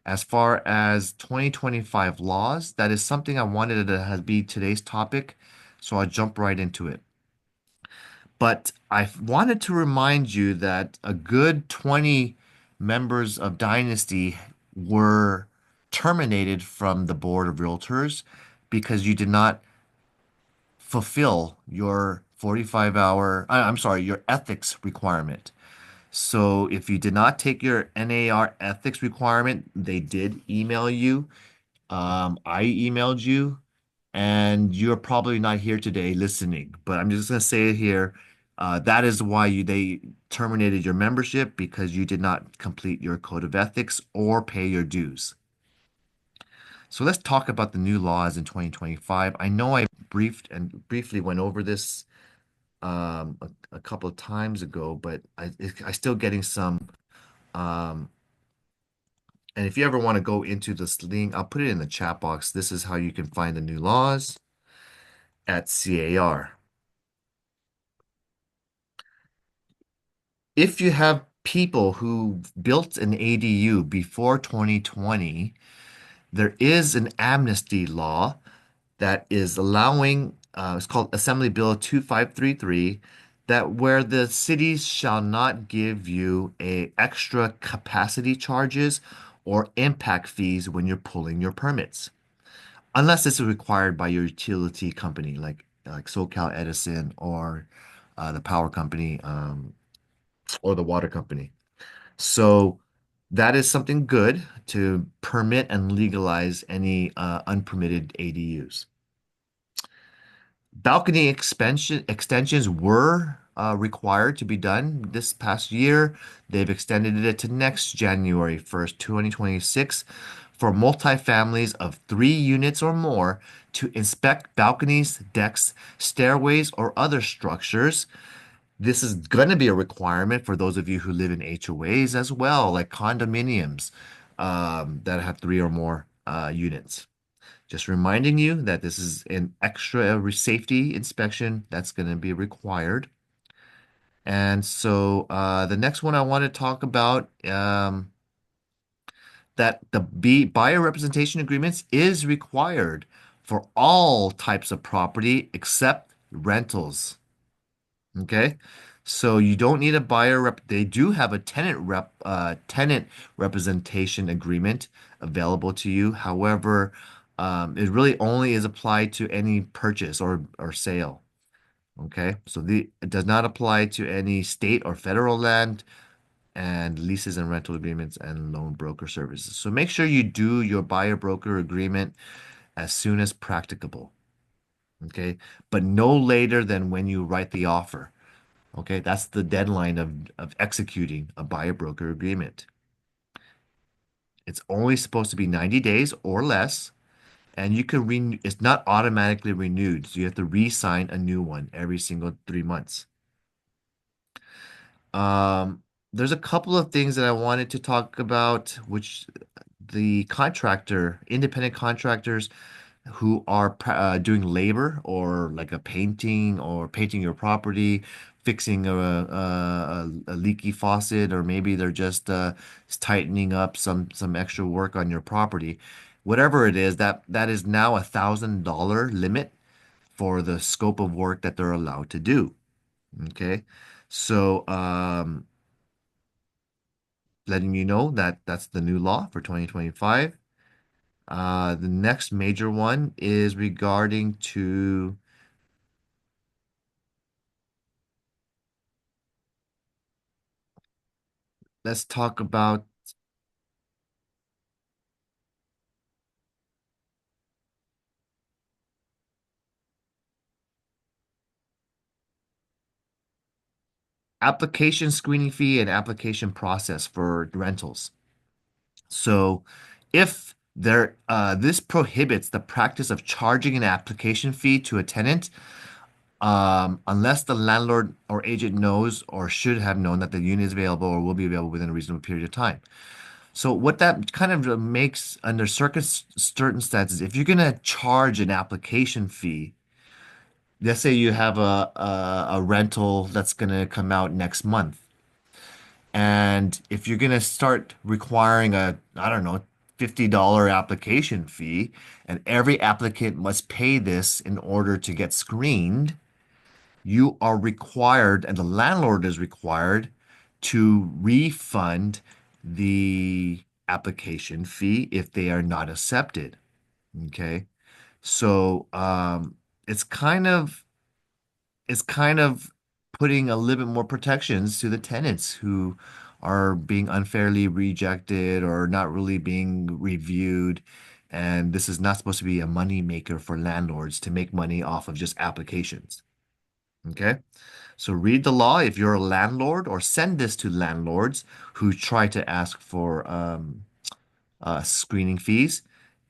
As far as 2025 laws, that is something I wanted to have be today's topic, so I'll jump right into it. But I wanted to remind you that a good 20 members of Dynasty were terminated from the board of realtors because you did not fulfill your 45-hour, I'm sorry, your ethics requirement. So if you did not take your NAR ethics requirement, they did email you. I emailed you, and you're probably not here today listening. But I'm just gonna say it here. That is why they terminated your membership because you did not complete your code of ethics or pay your dues. So let's talk about the new laws in 2025. I know I briefly went over this a couple of times ago, but I still getting some. Um, and if you ever want to go into this link, I'll put it in the chat box. This is how you can find the new laws at CAR. If you have people who built an ADU before 2020, there is an amnesty law that is allowing, it's called Assembly Bill 2533, that where the cities shall not give you a extra capacity charges or impact fees when you're pulling your permits, unless this is required by your utility company, like SoCal Edison or the power company or the water company. So that is something good to permit and legalize any unpermitted ADUs. Balcony extensions were required to be done this past year. They've extended it to next January 1st, 2026 for multifamilies of 3 units or more to inspect balconies, decks, stairways, or other structures. This is going to be a requirement for those of you who live in HOAs as well, like condominiums that have 3 or more units. Just reminding you that this is an extra safety inspection that's going to be required. And so the next one I want to talk about that the buyer representation agreements is required for all types of property except rentals. Okay. So you don't need a buyer rep. They do have a tenant representation agreement available to you. However, it really only is applied to any purchase or sale. Okay. So it does not apply to any state or federal land and leases and rental agreements and loan broker services. So make sure you do your buyer broker agreement as soon as practicable. Okay. But no later than when you write the offer. Okay, that's the deadline of executing a buyer broker agreement. It's only supposed to be 90 days or less, and you can it's not automatically renewed, so you have to re-sign a new one every single 3 months. There's a couple of things that I wanted to talk about, which the independent contractors who are doing labor or like a painting or painting your property, fixing a leaky faucet, or maybe they're just tightening up some extra work on your property. Whatever it is, that is now $1,000 limit for the scope of work that they're allowed to do. Okay, so letting you know that that's the new law for 2025. The next major one is regarding to let's talk about application screening fee and application process for rentals. So if this prohibits the practice of charging an application fee to a tenant, unless the landlord or agent knows or should have known that the unit is available or will be available within a reasonable period of time. So what that kind of makes under circumstances, if you're going to charge an application fee, let's say you have a rental that's going to come out next month. And if you're going to start requiring I don't know, $50 application fee, and every applicant must pay this in order to get screened, you are required, and the landlord is required to refund the application fee if they are not accepted. Okay. So it's kind of it's kind of putting a little bit more protections to the tenants who are being unfairly rejected or not really being reviewed. And this is not supposed to be a money maker for landlords to make money off of just applications. Okay. So read the law if you're a landlord, or send this to landlords who try to ask for screening fees.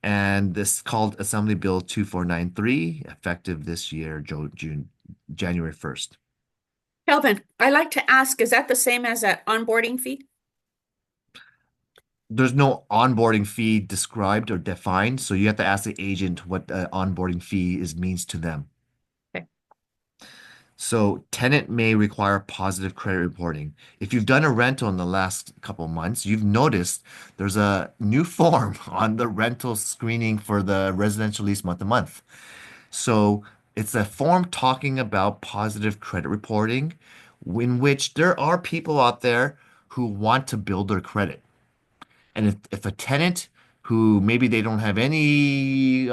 And this is called Assembly Bill 2493, effective this year, January 1st. Kelvin, I like to ask, is that the same as an onboarding fee? There's no onboarding fee described or defined, so you have to ask the agent what the onboarding fee means to them. Okay. So tenant may require positive credit reporting. If you've done a rental in the last couple of months, you've noticed there's a new form on the rental screening for the residential lease month to month. So it's a form talking about positive credit reporting, in which there are people out there who want to build their credit. And if a tenant who maybe they don't have any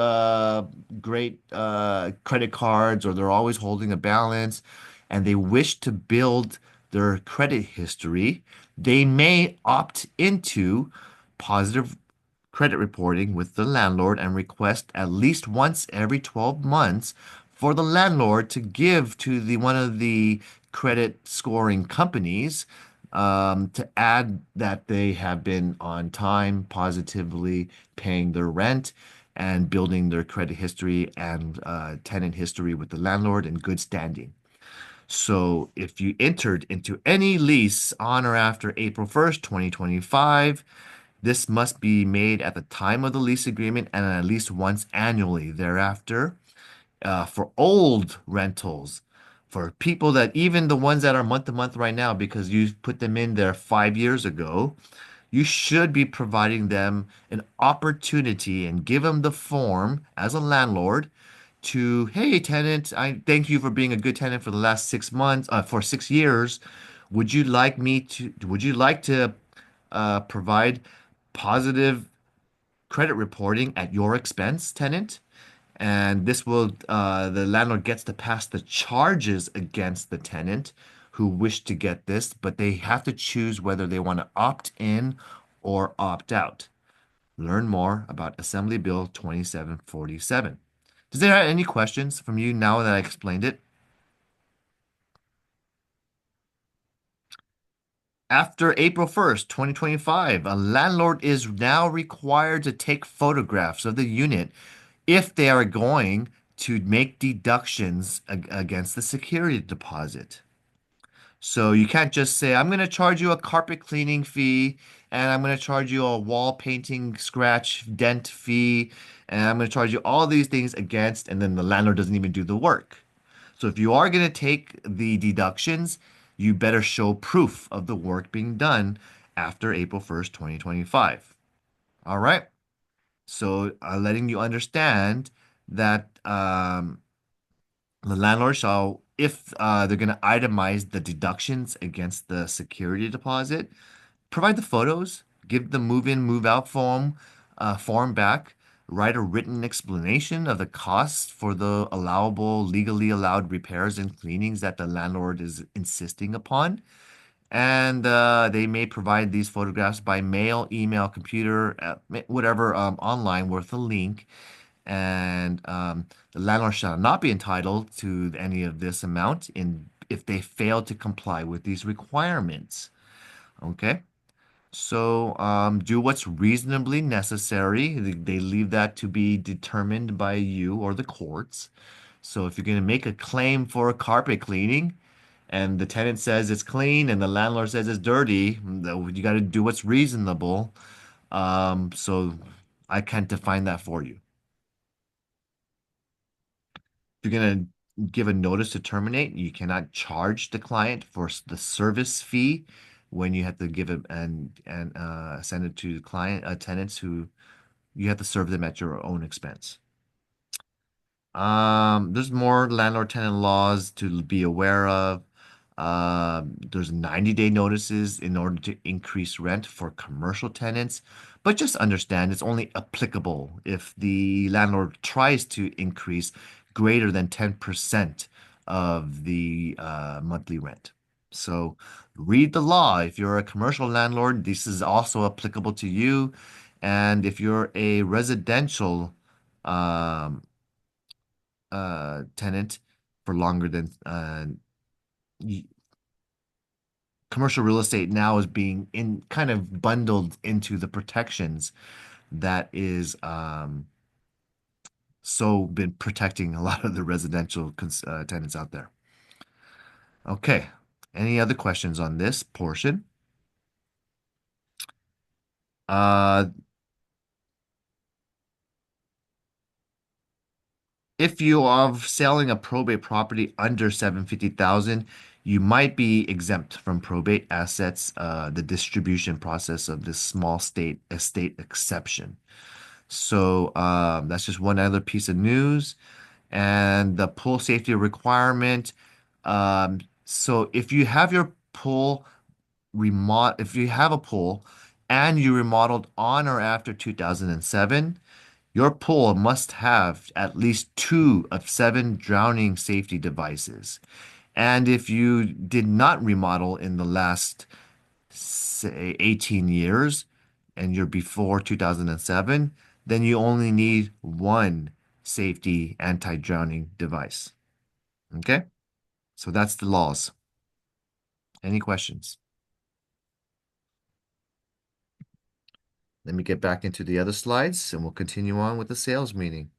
great credit cards, or they're always holding a balance, and they wish to build their credit history, they may opt into positive credit reporting with the landlord and request at least once every 12 months for the landlord to give to the one of the credit scoring companies, to add that they have been on time, positively paying their rent, and building their credit history and tenant history with the landlord in good standing. So if you entered into any lease on or after April 1st, 2025, this must be made at the time of the lease agreement and at least once annually thereafter. For old rentals, for people that even the ones that are month to month right now, because you put them in there 5 years ago, you should be providing them an opportunity and give them the form as a landlord to, hey, tenant, I thank you for being a good tenant for the last 6 months, for 6 years. Would you like to provide positive credit reporting at your expense, tenant? And this will, the landlord gets to pass the charges against the tenant who wish to get this, but they have to choose whether they want to opt in or opt out. Learn more about Assembly Bill 2747. Does there have any questions from you now that I explained it? After April 1st, 2025, a landlord is now required to take photographs of the unit if they are going to make deductions against the security deposit. So you can't just say, I'm going to charge you a carpet cleaning fee, and I'm going to charge you a wall painting scratch dent fee, and I'm going to charge you all these things against, and then the landlord doesn't even do the work. So if you are going to take the deductions, you better show proof of the work being done after April 1st, 2025. All right. So letting you understand that the landlord shall, if they're going to itemize the deductions against the security deposit, Provide the photos, give the move-in, move-out form back, write a written explanation of the costs for the allowable, legally allowed repairs and cleanings that the landlord is insisting upon. And they may provide these photographs by mail, email, computer, whatever, online with a link. And the landlord shall not be entitled to any of this amount if they fail to comply with these requirements. Okay? So do what's reasonably necessary. They leave that to be determined by you or the courts. So if you're going to make a claim for a carpet cleaning and the tenant says it's clean and the landlord says it's dirty, you got to do what's reasonable. So I can't define that for you. If you're going to give a notice to terminate, you cannot charge the client for the service fee when you have to give it and send it to tenants who you have to serve them at your own expense. There's more landlord-tenant laws to be aware of. There's 90-day notices in order to increase rent for commercial tenants, but just understand it's only applicable if the landlord tries to increase greater than 10% of the monthly rent. So read the law. If you're a commercial landlord, this is also applicable to you. And if you're a residential um, tenant for longer than y- commercial real estate now is being in kind of bundled into the protections that is so been protecting a lot of the residential tenants out there. Okay. Any other questions on this portion? Uh, if you are selling a probate property under 750,000, you might be exempt from probate assets, the distribution process of this small state estate exception. So that's just one other piece of news. And the pool safety requirement. So if you have your pool if you have a pool and you remodeled on or after 2007, your pool must have at least two of seven drowning safety devices. And if you did not remodel in the last, say, 18 years and you're before 2007, then you only need one safety anti-drowning device. Okay? So that's the laws. Any questions? Let me get back into the other slides and we'll continue on with the sales meeting.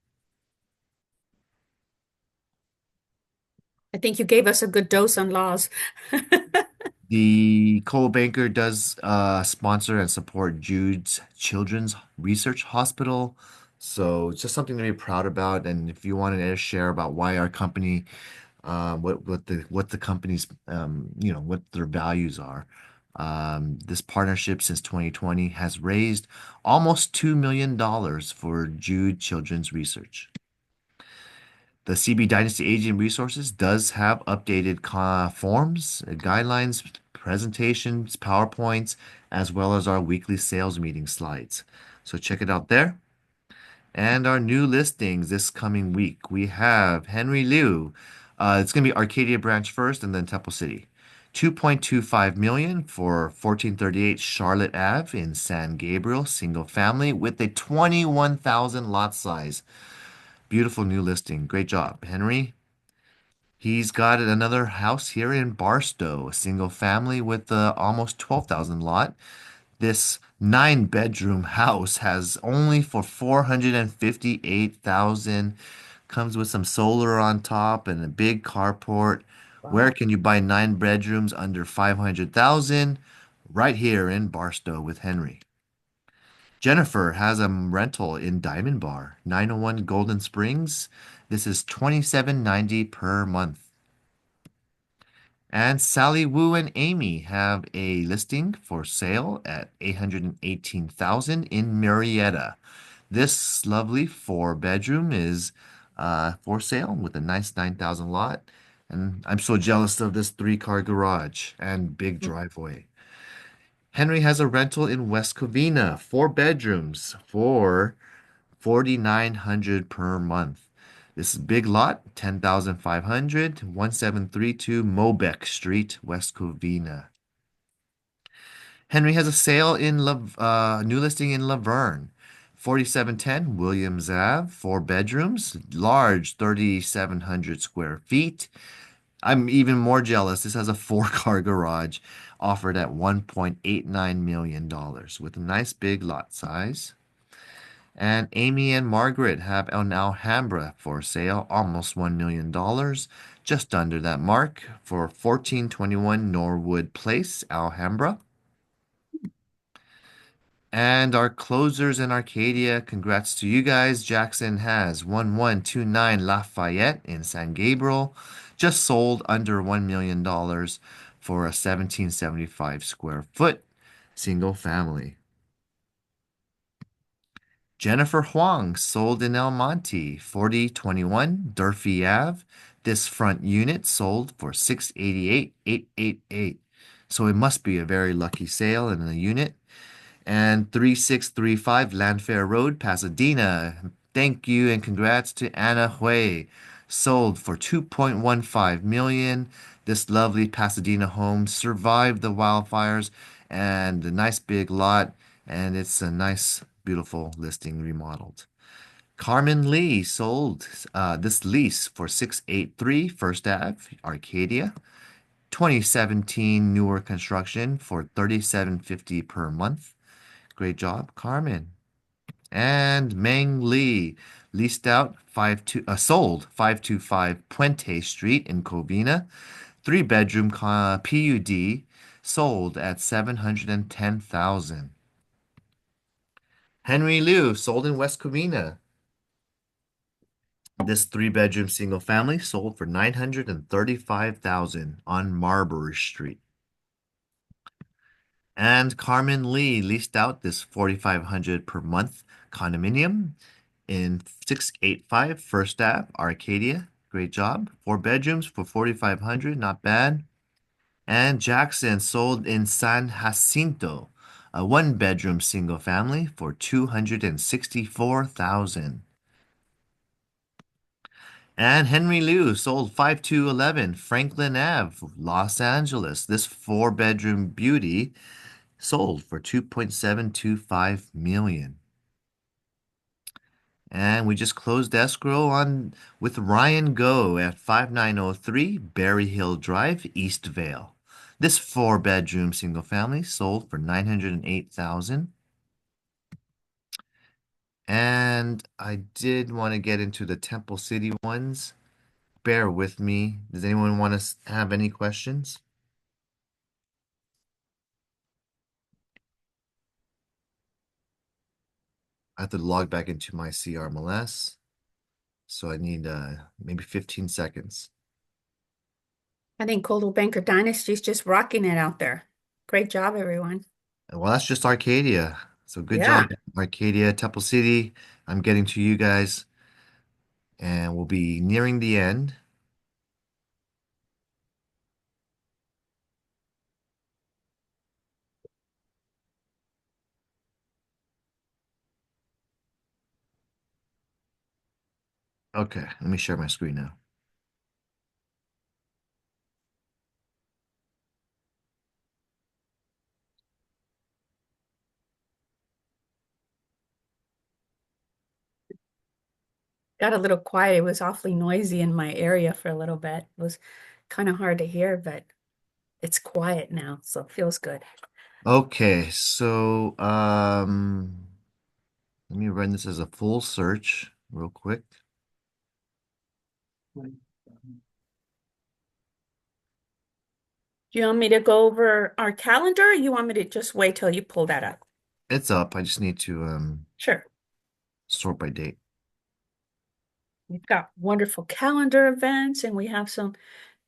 I think you gave us a good dose on laws. The Coldwell Banker does sponsor and support Jude's Children's Research Hospital. So it's just something to be proud about. And if you wanted to share about why our company, what the company's, what their values are. This partnership since 2020 has raised almost $2 million for Jude Children's Research. The CB Dynasty Agent Resources does have updated forms, guidelines, presentations, PowerPoints, as well as our weekly sales meeting slides. So check it out there. And our new listings this coming week, we have Henry Liu. It's going to be Arcadia Branch first and then Temple City. 2.25 million for 1438 Charlotte Ave in San Gabriel, single family with a 21,000 lot size. Beautiful new listing. Great job, Henry. He's got another house here in Barstow, a single family with almost 12,000 lot. This 9-bedroom house has only for 458,000. Comes with some solar on top and a big carport. Where can you buy 9 bedrooms under 500,000? Right here in Barstow with Henry. Jennifer has a rental in Diamond Bar, 901 Golden Springs. This is $27.90 per month. And Sally Wu and Amy have a listing for sale at 818,000 in Marietta. This lovely 4-bedroom is for sale with a nice 9,000 lot. And I'm so jealous of this 3-car garage and big driveway. Henry has a rental in West Covina, 4 bedrooms for 4,900 per month. This is big lot, 10,500, 1732 Mobeck Street, West Covina. Henry has a sale in new listing in Laverne. 4710 Williams Ave, 4 bedrooms, large, 3,700 square feet. I'm even more jealous. This has a 4 car garage offered at $1.89 million with a nice big lot size. And Amy and Margaret have an Alhambra for sale, almost $1 million, just under that mark for 1421 Norwood Place, Alhambra. And our closers in Arcadia, congrats to you guys. Jackson has 1129 Lafayette in San Gabriel, just sold under $1 million for a 1775 square foot single family. Jennifer Huang sold in El Monte, 4021 Durfee Ave. This front unit sold for $688,888. So it must be a very lucky sale in the unit. And 3635 Landfair Road, Pasadena. Thank you and congrats to Anna Hui. Sold for 2.15 million. This lovely Pasadena home survived the wildfires and a nice big lot, and it's a nice, beautiful listing remodeled. Carmen Lee sold this lease for 683 First Ave, Arcadia. 2017 newer construction for 3750 per month. Great job, Carmen. And Meng Lee leased out sold 525 Puente Street in Covina. 3 bedroom PUD sold at 710,000. Henry Liu sold in West Covina. This 3 bedroom single family sold for 935,000 on Marbury Street. And Carmen Lee leased out this 4,500 per month condominium in 685 First Ave, Arcadia. Great job. 4 bedrooms for 4,500, not bad. And Jackson sold in San Jacinto, a 1 bedroom single family for 264,000. And Henry Liu sold 5211 Franklin Ave, Los Angeles. This 4 bedroom beauty sold for 2.725 million. And we just closed escrow on with Ryan Go at 5903 Berry Hill Drive, East Vale. This 4 bedroom single family sold for 908,000. And I did want to get into the Temple City ones. Bear with me. Does anyone want to have any questions? I have to log back into my CRMLS. So I need maybe 15 seconds. I think Coldwell Banker Dynasty is just rocking it out there. Great job, everyone. Well, that's just Arcadia. So good Yeah. job, Arcadia, Temple City. I'm getting to you guys. And we'll be nearing the end. Okay, let me share my screen now. Got a little quiet. It was awfully noisy in my area for a little bit. It was kind of hard to hear, but it's quiet now, so it feels good. Okay, so let me run this as a full search real quick. Do you want me to go over our calendar, or you want me to just wait till you pull that up? It's up. I just need to Sure. sort by date. We've got wonderful calendar events and we have some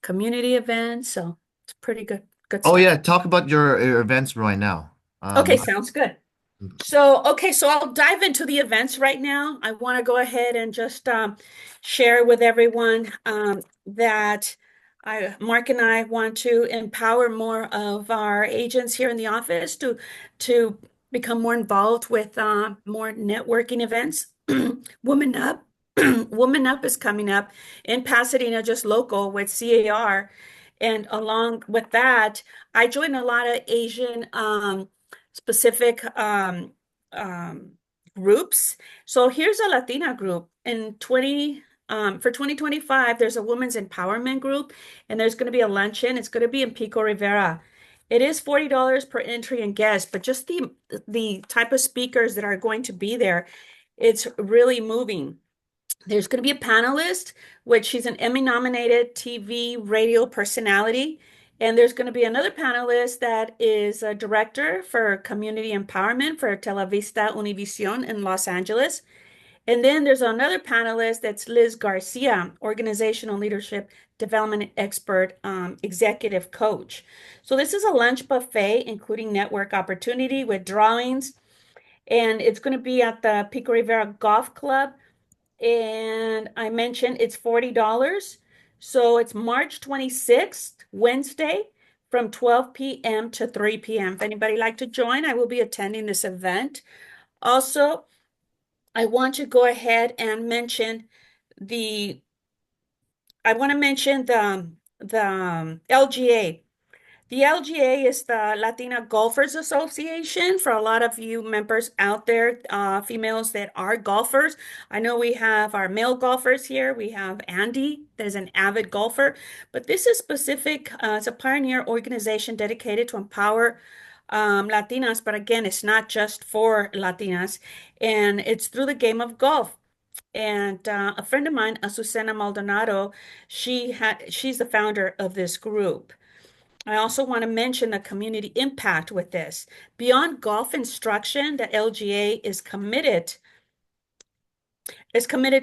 community events, so it's pretty good Oh stuff. yeah, talk about your events right now. Okay, sounds good. So I'll dive into the events right now. I want to go ahead and just share with everyone that Mark and I want to empower more of our agents here in the office to become more involved with more networking events. Woman Up, Woman Up is coming up in Pasadena, just local with CAR. And along with that, I joined a lot of Asian specific um, groups. So here's a Latina group in 20 for 2025, there's a women's empowerment group and there's going to be a luncheon. It's going to be in Pico Rivera. It is $40 per entry and guest, but just the type of speakers that are going to be there, it's really moving. There's going to be a panelist, which she's an Emmy-nominated TV radio personality. And there's going to be another panelist that is a director for community empowerment for Televisa Univision in Los Angeles. And then there's another panelist that's Liz Garcia, organizational leadership development expert, executive coach. So this is a lunch buffet, including network opportunity with drawings. And it's going to be at the Pico Rivera Golf Club. And I mentioned it's $40. So it's March 26th, Wednesday, from 12 p.m. to 3 p.m. If anybody like to join, I will be attending this event. Also, I want to go ahead and mention the I want to mention the LGA. The LGA is the Latina Golfers Association. For a lot of you members out there, females that are golfers, I know we have our male golfers here. We have Andy, there's an avid golfer, but this is specific. It's a pioneer organization dedicated to empower Latinas, but again, it's not just for Latinas, and it's through the game of golf. And a friend of mine, Azucena Maldonado, she's the founder of this group. I also want to mention the community impact with this. Beyond golf instruction, the LGA is committed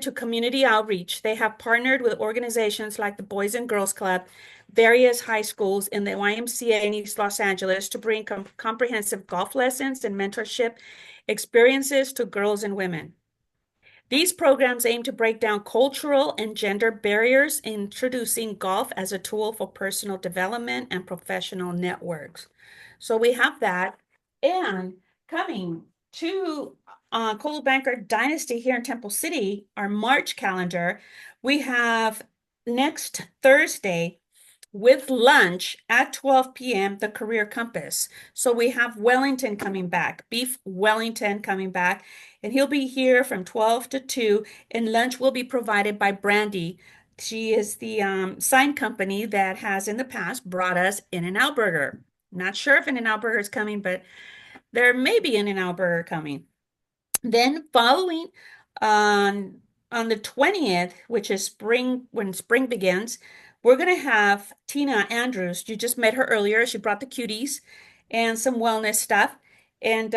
to community outreach. They have partnered with organizations like the Boys and Girls Club, various high schools in the YMCA in East Los Angeles to bring comprehensive golf lessons and mentorship experiences to girls and women. These programs aim to break down cultural and gender barriers, introducing golf as a tool for personal development and professional networks. So we have that. And coming to Coldwell Banker Dynasty here in Temple City, our March calendar, we have next Thursday with lunch at 12 p.m., the Career Compass. So we have Wellington coming back, Beef Wellington coming back, and he'll be here from 12 to 2, and lunch will be provided by Brandy. She is the sign company that has in the past brought us In-N-Out Burger. Not sure if In-N-Out Burger is coming, but there may be In-N-Out Burger coming. Then following on the 20th, which is spring, when spring begins, we're going to have Tina Andrews. You just met her earlier. She brought the cuties and some wellness stuff. And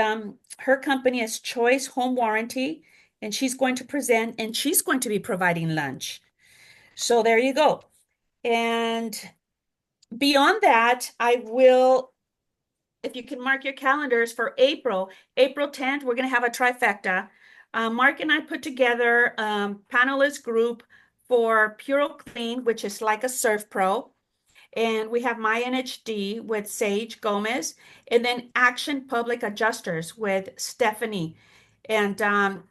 her company is Choice Home Warranty, and she's going to present and she's going to be providing lunch. So there you go. And beyond that, I will, if you can mark your calendars for April 10th, we're going to have a trifecta. Mark and I put together a panelist group for Puro Clean, which is like a Surf Pro. And we have My NHD with Sage Gomez, and then Action Public Adjusters with Stephanie. And Ariana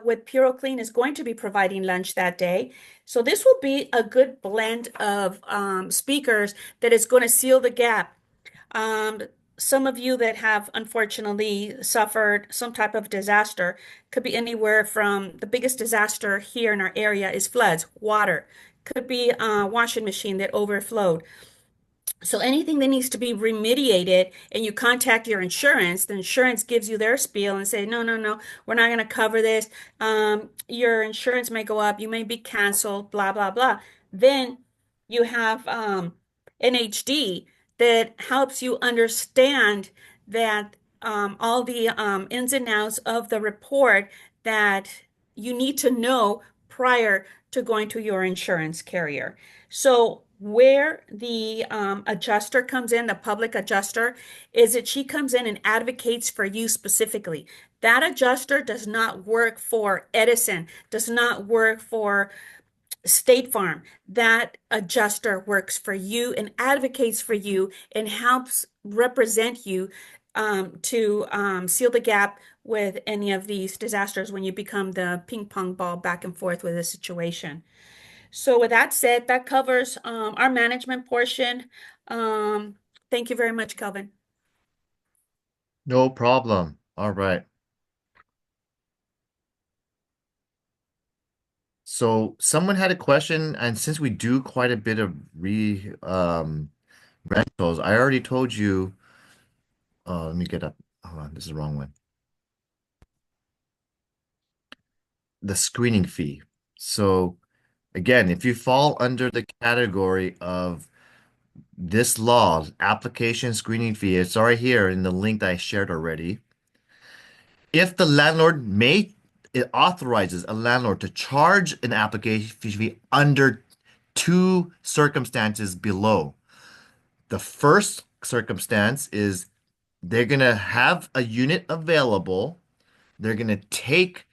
with Puro Clean is going to be providing lunch that day. So this will be a good blend of speakers that is going to seal the gap. Some of you that have unfortunately suffered some type of disaster could be anywhere from the biggest disaster here in our area is floods, water, could be a washing machine that overflowed. So anything that needs to be remediated and you contact your insurance, the insurance gives you their spiel and say, no, no, no, we're not going to cover this. Your insurance may go up, you may be canceled, blah, blah, blah. Then you have NHD that helps you understand that all the ins and outs of the report that you need to know prior to going to your insurance carrier. So where the adjuster comes in, the public adjuster, is that she comes in and advocates for you specifically. That adjuster does not work for Edison, does not work for State Farm, that adjuster works for you and advocates for you and helps represent you to seal the gap with any of these disasters when you become the ping pong ball back and forth with a situation. So with that said, that covers our management portion. Um, thank you very much, Kelvin. No problem. All right. So someone had a question, and since we do quite a bit of re rentals, I already told you. Let me get up. Hold on, this is the wrong one. The screening fee. So again, if you fall under the category of this law, application screening fee, it's already here in the link that I shared already. If the landlord may, it authorizes a landlord to charge an application fee under two circumstances below. The first circumstance is they're going to have a unit available. They're going to take,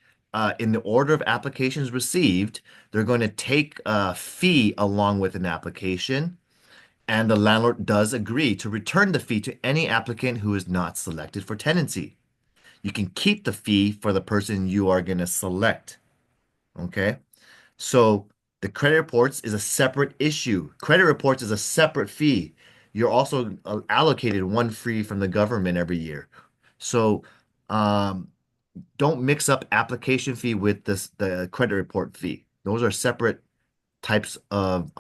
in the order of applications received, they're going to take a fee along with an application. And the landlord does agree to return the fee to any applicant who is not selected for tenancy. You can keep the fee for the person you are going to select. Okay. So the credit reports is a separate issue. Credit reports is a separate fee. You're also allocated one fee from the government every year. So um, don't mix up application fee with the credit report fee. Those are separate types of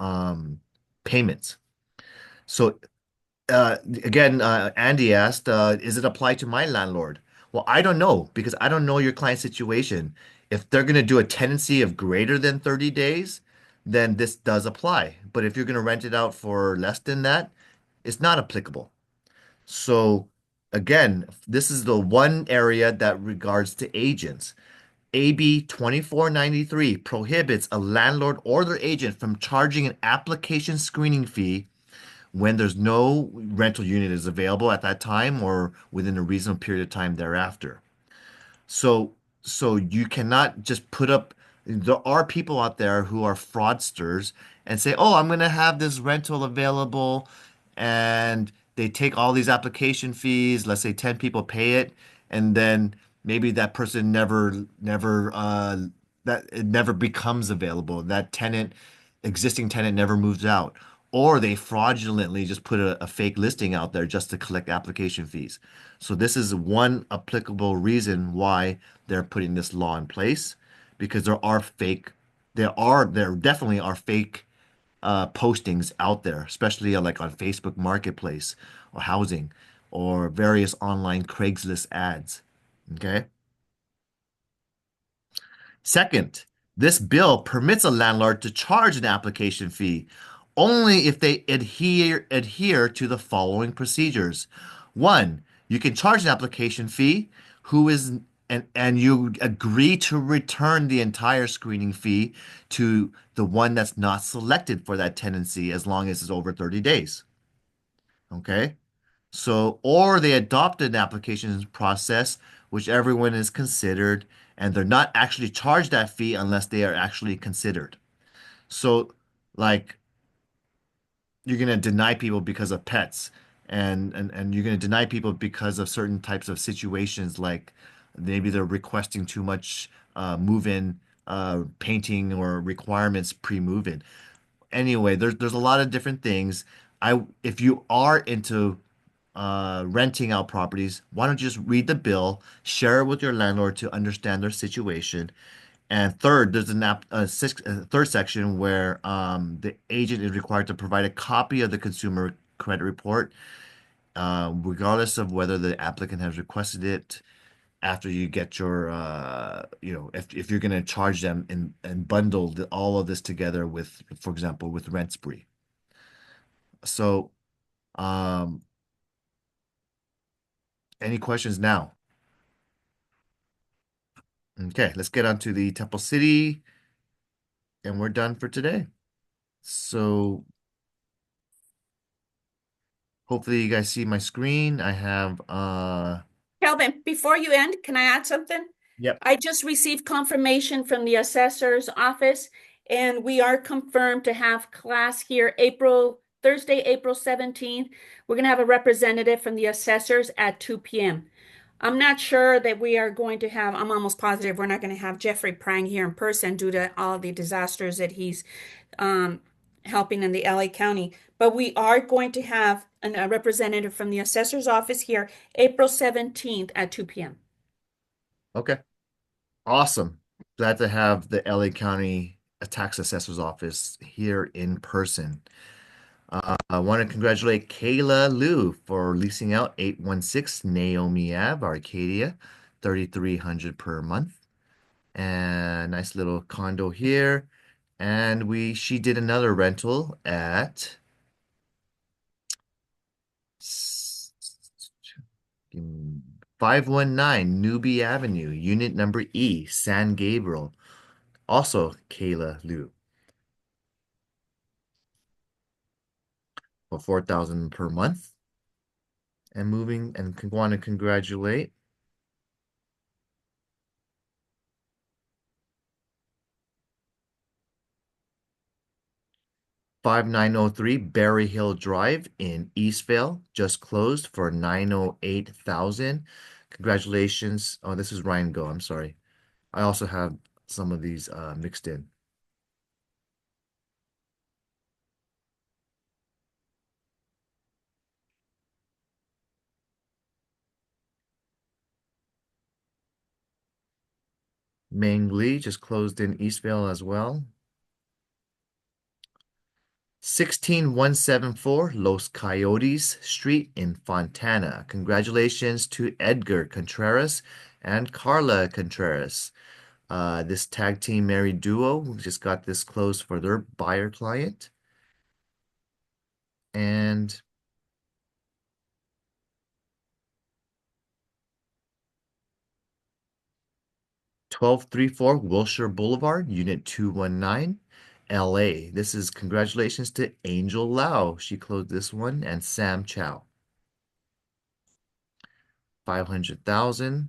payments. So again, Andy asked, is it applied to my landlord? Well, I don't know because I don't know your client's situation. If they're going to do a tenancy of greater than 30 days, then this does apply. But if you're going to rent it out for less than that, it's not applicable. So again, this is the one area that regards to agents. AB 2493 prohibits a landlord or their agent from charging an application screening fee when there's no rental unit is available at that time or within a reasonable period of time thereafter. So you cannot just put up, there are people out there who are fraudsters and say, "Oh, I'm going to have this rental available," and they take all these application fees, let's say 10 people pay it, and then maybe that person never that it never becomes available. That tenant, existing tenant never moves out. Or they fraudulently just put a fake listing out there just to collect application fees. So this is one applicable reason why they're putting this law in place, because there definitely are fake postings out there, especially like on Facebook Marketplace or housing or various online Craigslist ads. Okay. Second, this bill permits a landlord to charge an application fee only if they adhere to the following procedures. One, you can charge an application fee who is and you agree to return the entire screening fee to the one that's not selected for that tenancy as long as it's over 30 days. Okay? So, or they adopt an application process which everyone is considered, and they're not actually charged that fee unless they are actually considered. So, like, you're going to deny people because of pets, and you're going to deny people because of certain types of situations, like maybe they're requesting too much move-in painting or requirements pre-move-in. Anyway, there's a lot of different things. If you are into renting out properties, why don't you just read the bill, share it with your landlord to understand their situation. And third, there's a third section where the agent is required to provide a copy of the consumer credit report, regardless of whether the applicant has requested it after you get your, if you're going to charge them and bundle all of this together with, for example, with Rent Spree. So, um, any questions now? Okay, let's get on to the Temple City, and we're done for today. So hopefully you guys see my screen. I have Kelvin, before you end, can I add something? yep. I just received confirmation from the assessor's office, And we are confirmed to have class here Thursday, April 17th. We're going to have a representative from the assessors at 2 p.m. I'm not sure that we are going to have, I'm almost positive we're not going to have Jeffrey Prang here in person due to all the disasters that he's um, helping in the LA County. But we are going to have a representative from the assessor's office here April 17th at 2 p.m. Okay. Awesome. Glad to have the LA County Tax Assessor's Office here in person. I want to congratulate Kayla Liu for leasing out 816 Naomi Ave, Arcadia, 3,300 per month. And nice little condo here. And she did another rental at 519 Newbie Avenue, unit number E, San Gabriel. Also Kayla Liu for 4,000 per month. And moving and want to congratulate 5903 Berry Hill Drive in Eastvale, just closed for 908,000. Congratulations. Oh, this is Ryan Go. I'm sorry. I also have some of these mixed in. Meng Lee just closed in Eastvale as well. 16174 Los Coyotes Street in Fontana. Congratulations to Edgar Contreras and Carla Contreras. This tag team married duo just got this closed for their buyer client. And 1234 Wilshire Boulevard, Unit 219, LA. This is congratulations to Angel Lau. She closed this one, and Sam Chow. 500,000.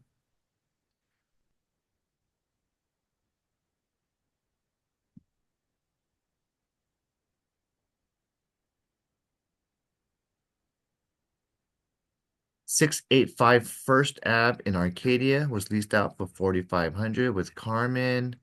Six eight five First Ave in Arcadia was leased out for 4,500 with Carmen.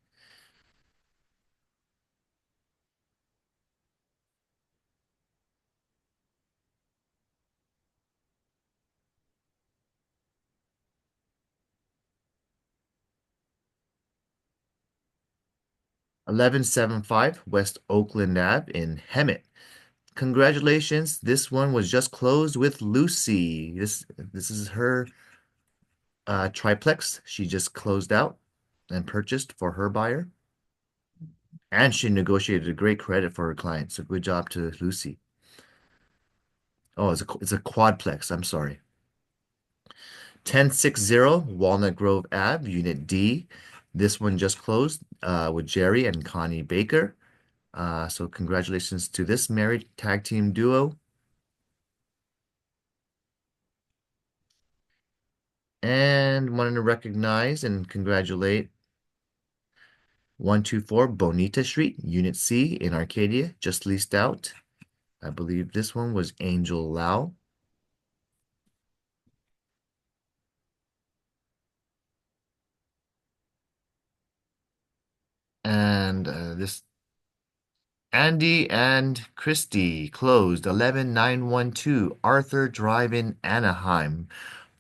$11.75 West Oakland Ave in Hemet. Congratulations. This one was just closed with Lucy. This is her triplex. She just closed out and purchased for her buyer. And she negotiated a great credit for her client. So good job to Lucy. Oh, it's a quadplex. I'm sorry. 1060 Walnut Grove Ave, Unit D. This one just closed with Jerry and Connie Baker. So congratulations to this married tag team duo. And wanted to recognize and congratulate 124 Bonita Street, Unit C in Arcadia, just leased out. I believe this one was Angel Lau. And this Andy and Christy closed 11912 Arthur Drive in Anaheim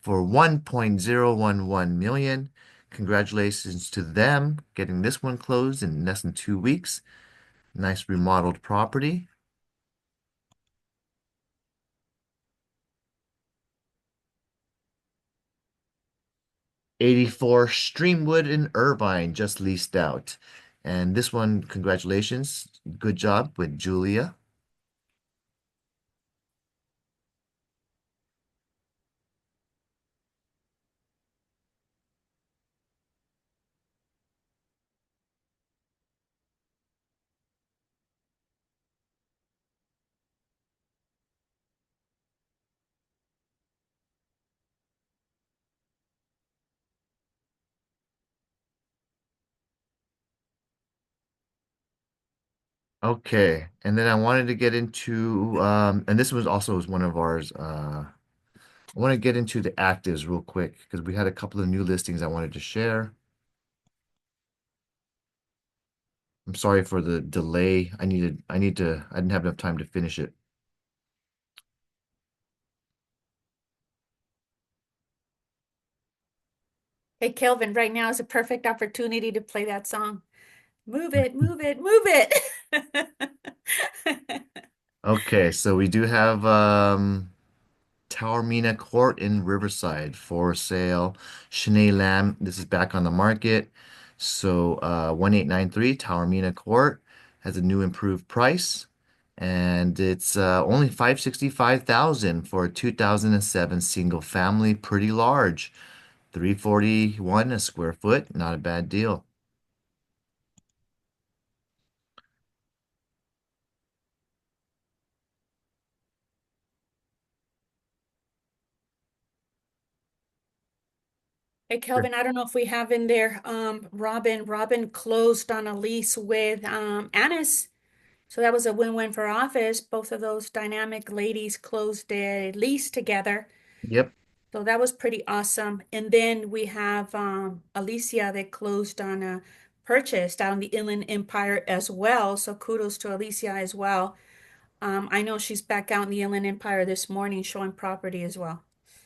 for 1.011 million. Congratulations to them getting this one closed in less than 2 weeks. Nice remodeled property. 84 Streamwood in Irvine just leased out. And this one, congratulations. Good job with Julia. Okay, and then I wanted to get into and this was one of ours. I want to get into the actives real quick because we had a couple of new listings I wanted to share. I'm sorry for the delay. I didn't have enough time to finish it. Hey, Kelvin, right now is a perfect opportunity to play that song. Move it, move it, move it. Okay, so we do have Taormina Court in Riverside for sale. Shanae Lamb, this is back on the market. So 1893 Taormina Court has a new improved price. And it's only 565,000 for a 2007 single family, pretty large. 341 a square foot, not a bad deal. Hey, Kelvin, I don't know if we have in there, Robin. Robin closed on a lease with Annis. So that was a win-win for office. Both of those dynamic ladies closed a lease together. Yep, So that was pretty awesome. And then we have Alicia that closed on a purchase down the Inland Empire as well. So kudos to Alicia as well. I know she's back out in the Inland Empire this morning showing property as well.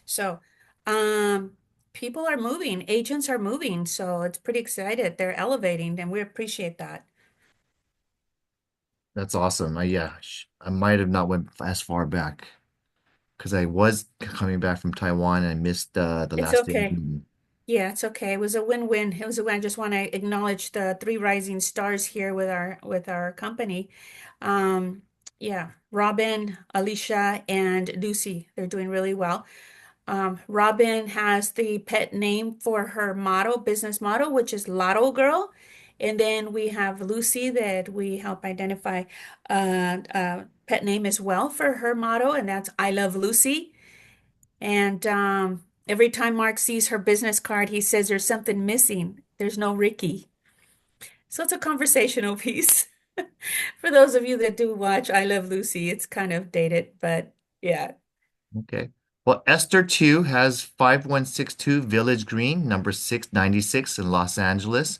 So um, people are moving, agents are moving. So it's pretty excited. They're elevating, and we appreciate that. that's awesome. I might have not went as far back because I was coming back from Taiwan and I missed the It's last day of okay. June. Yeah, it's okay. It was a win-win. It was a win. I just want to acknowledge the three rising stars here with our company. Um, yeah, Robin, Alicia, and Lucy. They're doing really well. Robin has the pet name for her motto, business motto, which is Lotto Girl. And then we have Lucy that we help identify pet name as well for her motto, and that's I love Lucy. And every time Mark sees her business card, he says there's something missing. There's no Ricky. So it's a conversational piece. For those of you that do watch I Love Lucy, it's kind of dated, but yeah. Okay. Well, Esther 2 has 5162 Village Green, number 696 in Los Angeles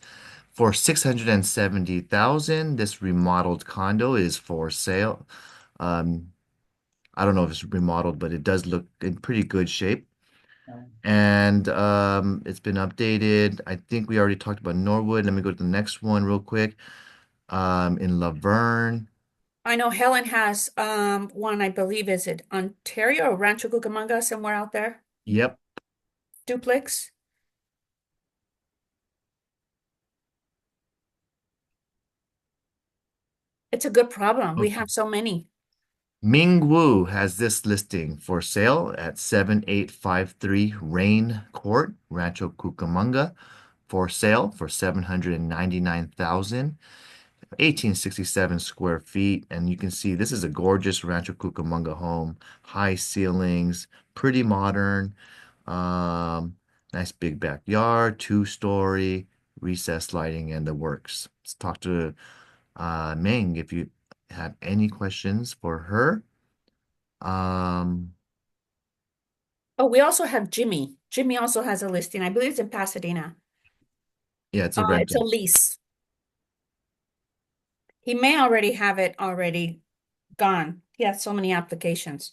for 670,000. This remodeled condo is for sale. Um, I don't know if it's remodeled, but it does look in pretty good shape. And it's been updated. I think we already talked about Norwood. Let me go to the next one real quick. In Laverne. I know Helen has one, I believe, is it Ontario or Rancho Cucamonga, somewhere out there? Yep. Duplex. It's a good problem. We Okay. have so many. Ming Wu has this listing for sale at 7853 Rain Court, Rancho Cucamonga, for sale for 799,000, 1867 square feet. And you can see this is a gorgeous Rancho Cucamonga home, high ceilings, pretty modern, um, nice big backyard, two-story, recessed lighting, and the works. Let's talk to Ming if you have any questions for her. Um, Oh, we also have Jimmy. Jimmy also has a listing. I believe it's in Pasadena. yeah, it's a It's a rental. lease. He may already have it already gone. He has so many applications.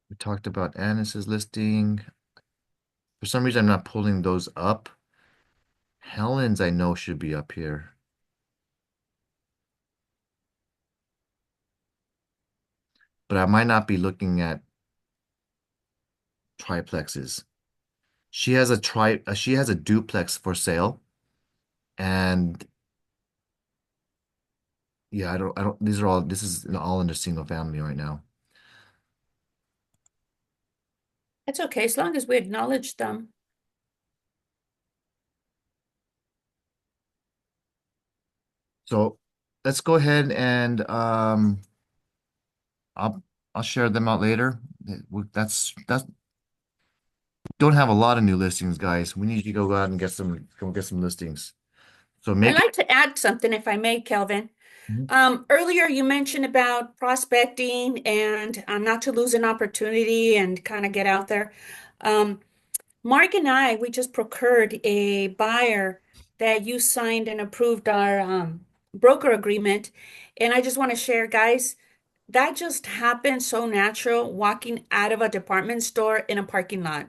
We talked about Annis's listing. For some reason, I'm not pulling those up. Helen's, I know, should be up here, but I might not be looking at triplexes. She has a duplex for sale, and yeah, I don't. This is all under single family right now. It's okay as long as we acknowledge them. So let's go ahead and I'll I'll share them out later. That's don't have a lot of new listings, guys. We need you to go out and go get some listings. So I'd make it. like to add something if I may, Kelvin. Mhm. Earlier you mentioned about prospecting and not to lose an opportunity and kind of get out there. Um, Mark and I, we just procured a buyer that you signed and approved our broker agreement. And I just want to share, guys, that just happened so natural walking out of a department store in a parking lot.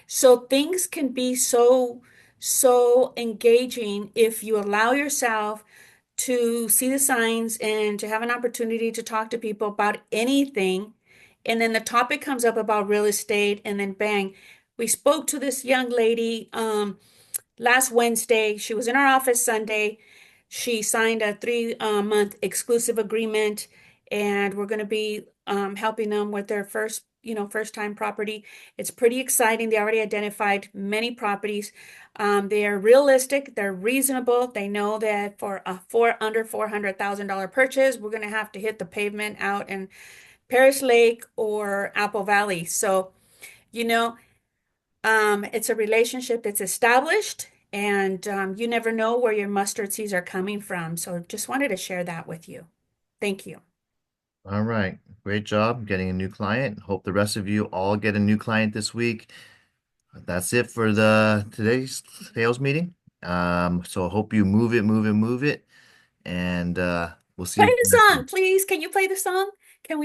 So things can be so engaging if you allow yourself to see the signs and to have an opportunity to talk to people about anything. And then the topic comes up about real estate, and then bang, we spoke to this young lady last Wednesday. She was in our office Sunday. She signed a 3 month exclusive agreement, and we're going to be helping them with their first time property. It's pretty exciting. They already identified many properties. They are realistic. They're reasonable. They know that for a under $400,000 purchase, we're going to have to hit the pavement out in Paris Lake or Apple Valley. So, you know, it's a relationship that's established, and you never know where your mustard seeds are coming from. So just wanted to share that with you. Thank you. All right. Great job getting a new client. Hope the rest of you all get a new client this week. That's it for the today's sales meeting. So hope you move it, move it, move it. And we'll see Play you the next song, week. please. Can you play the song?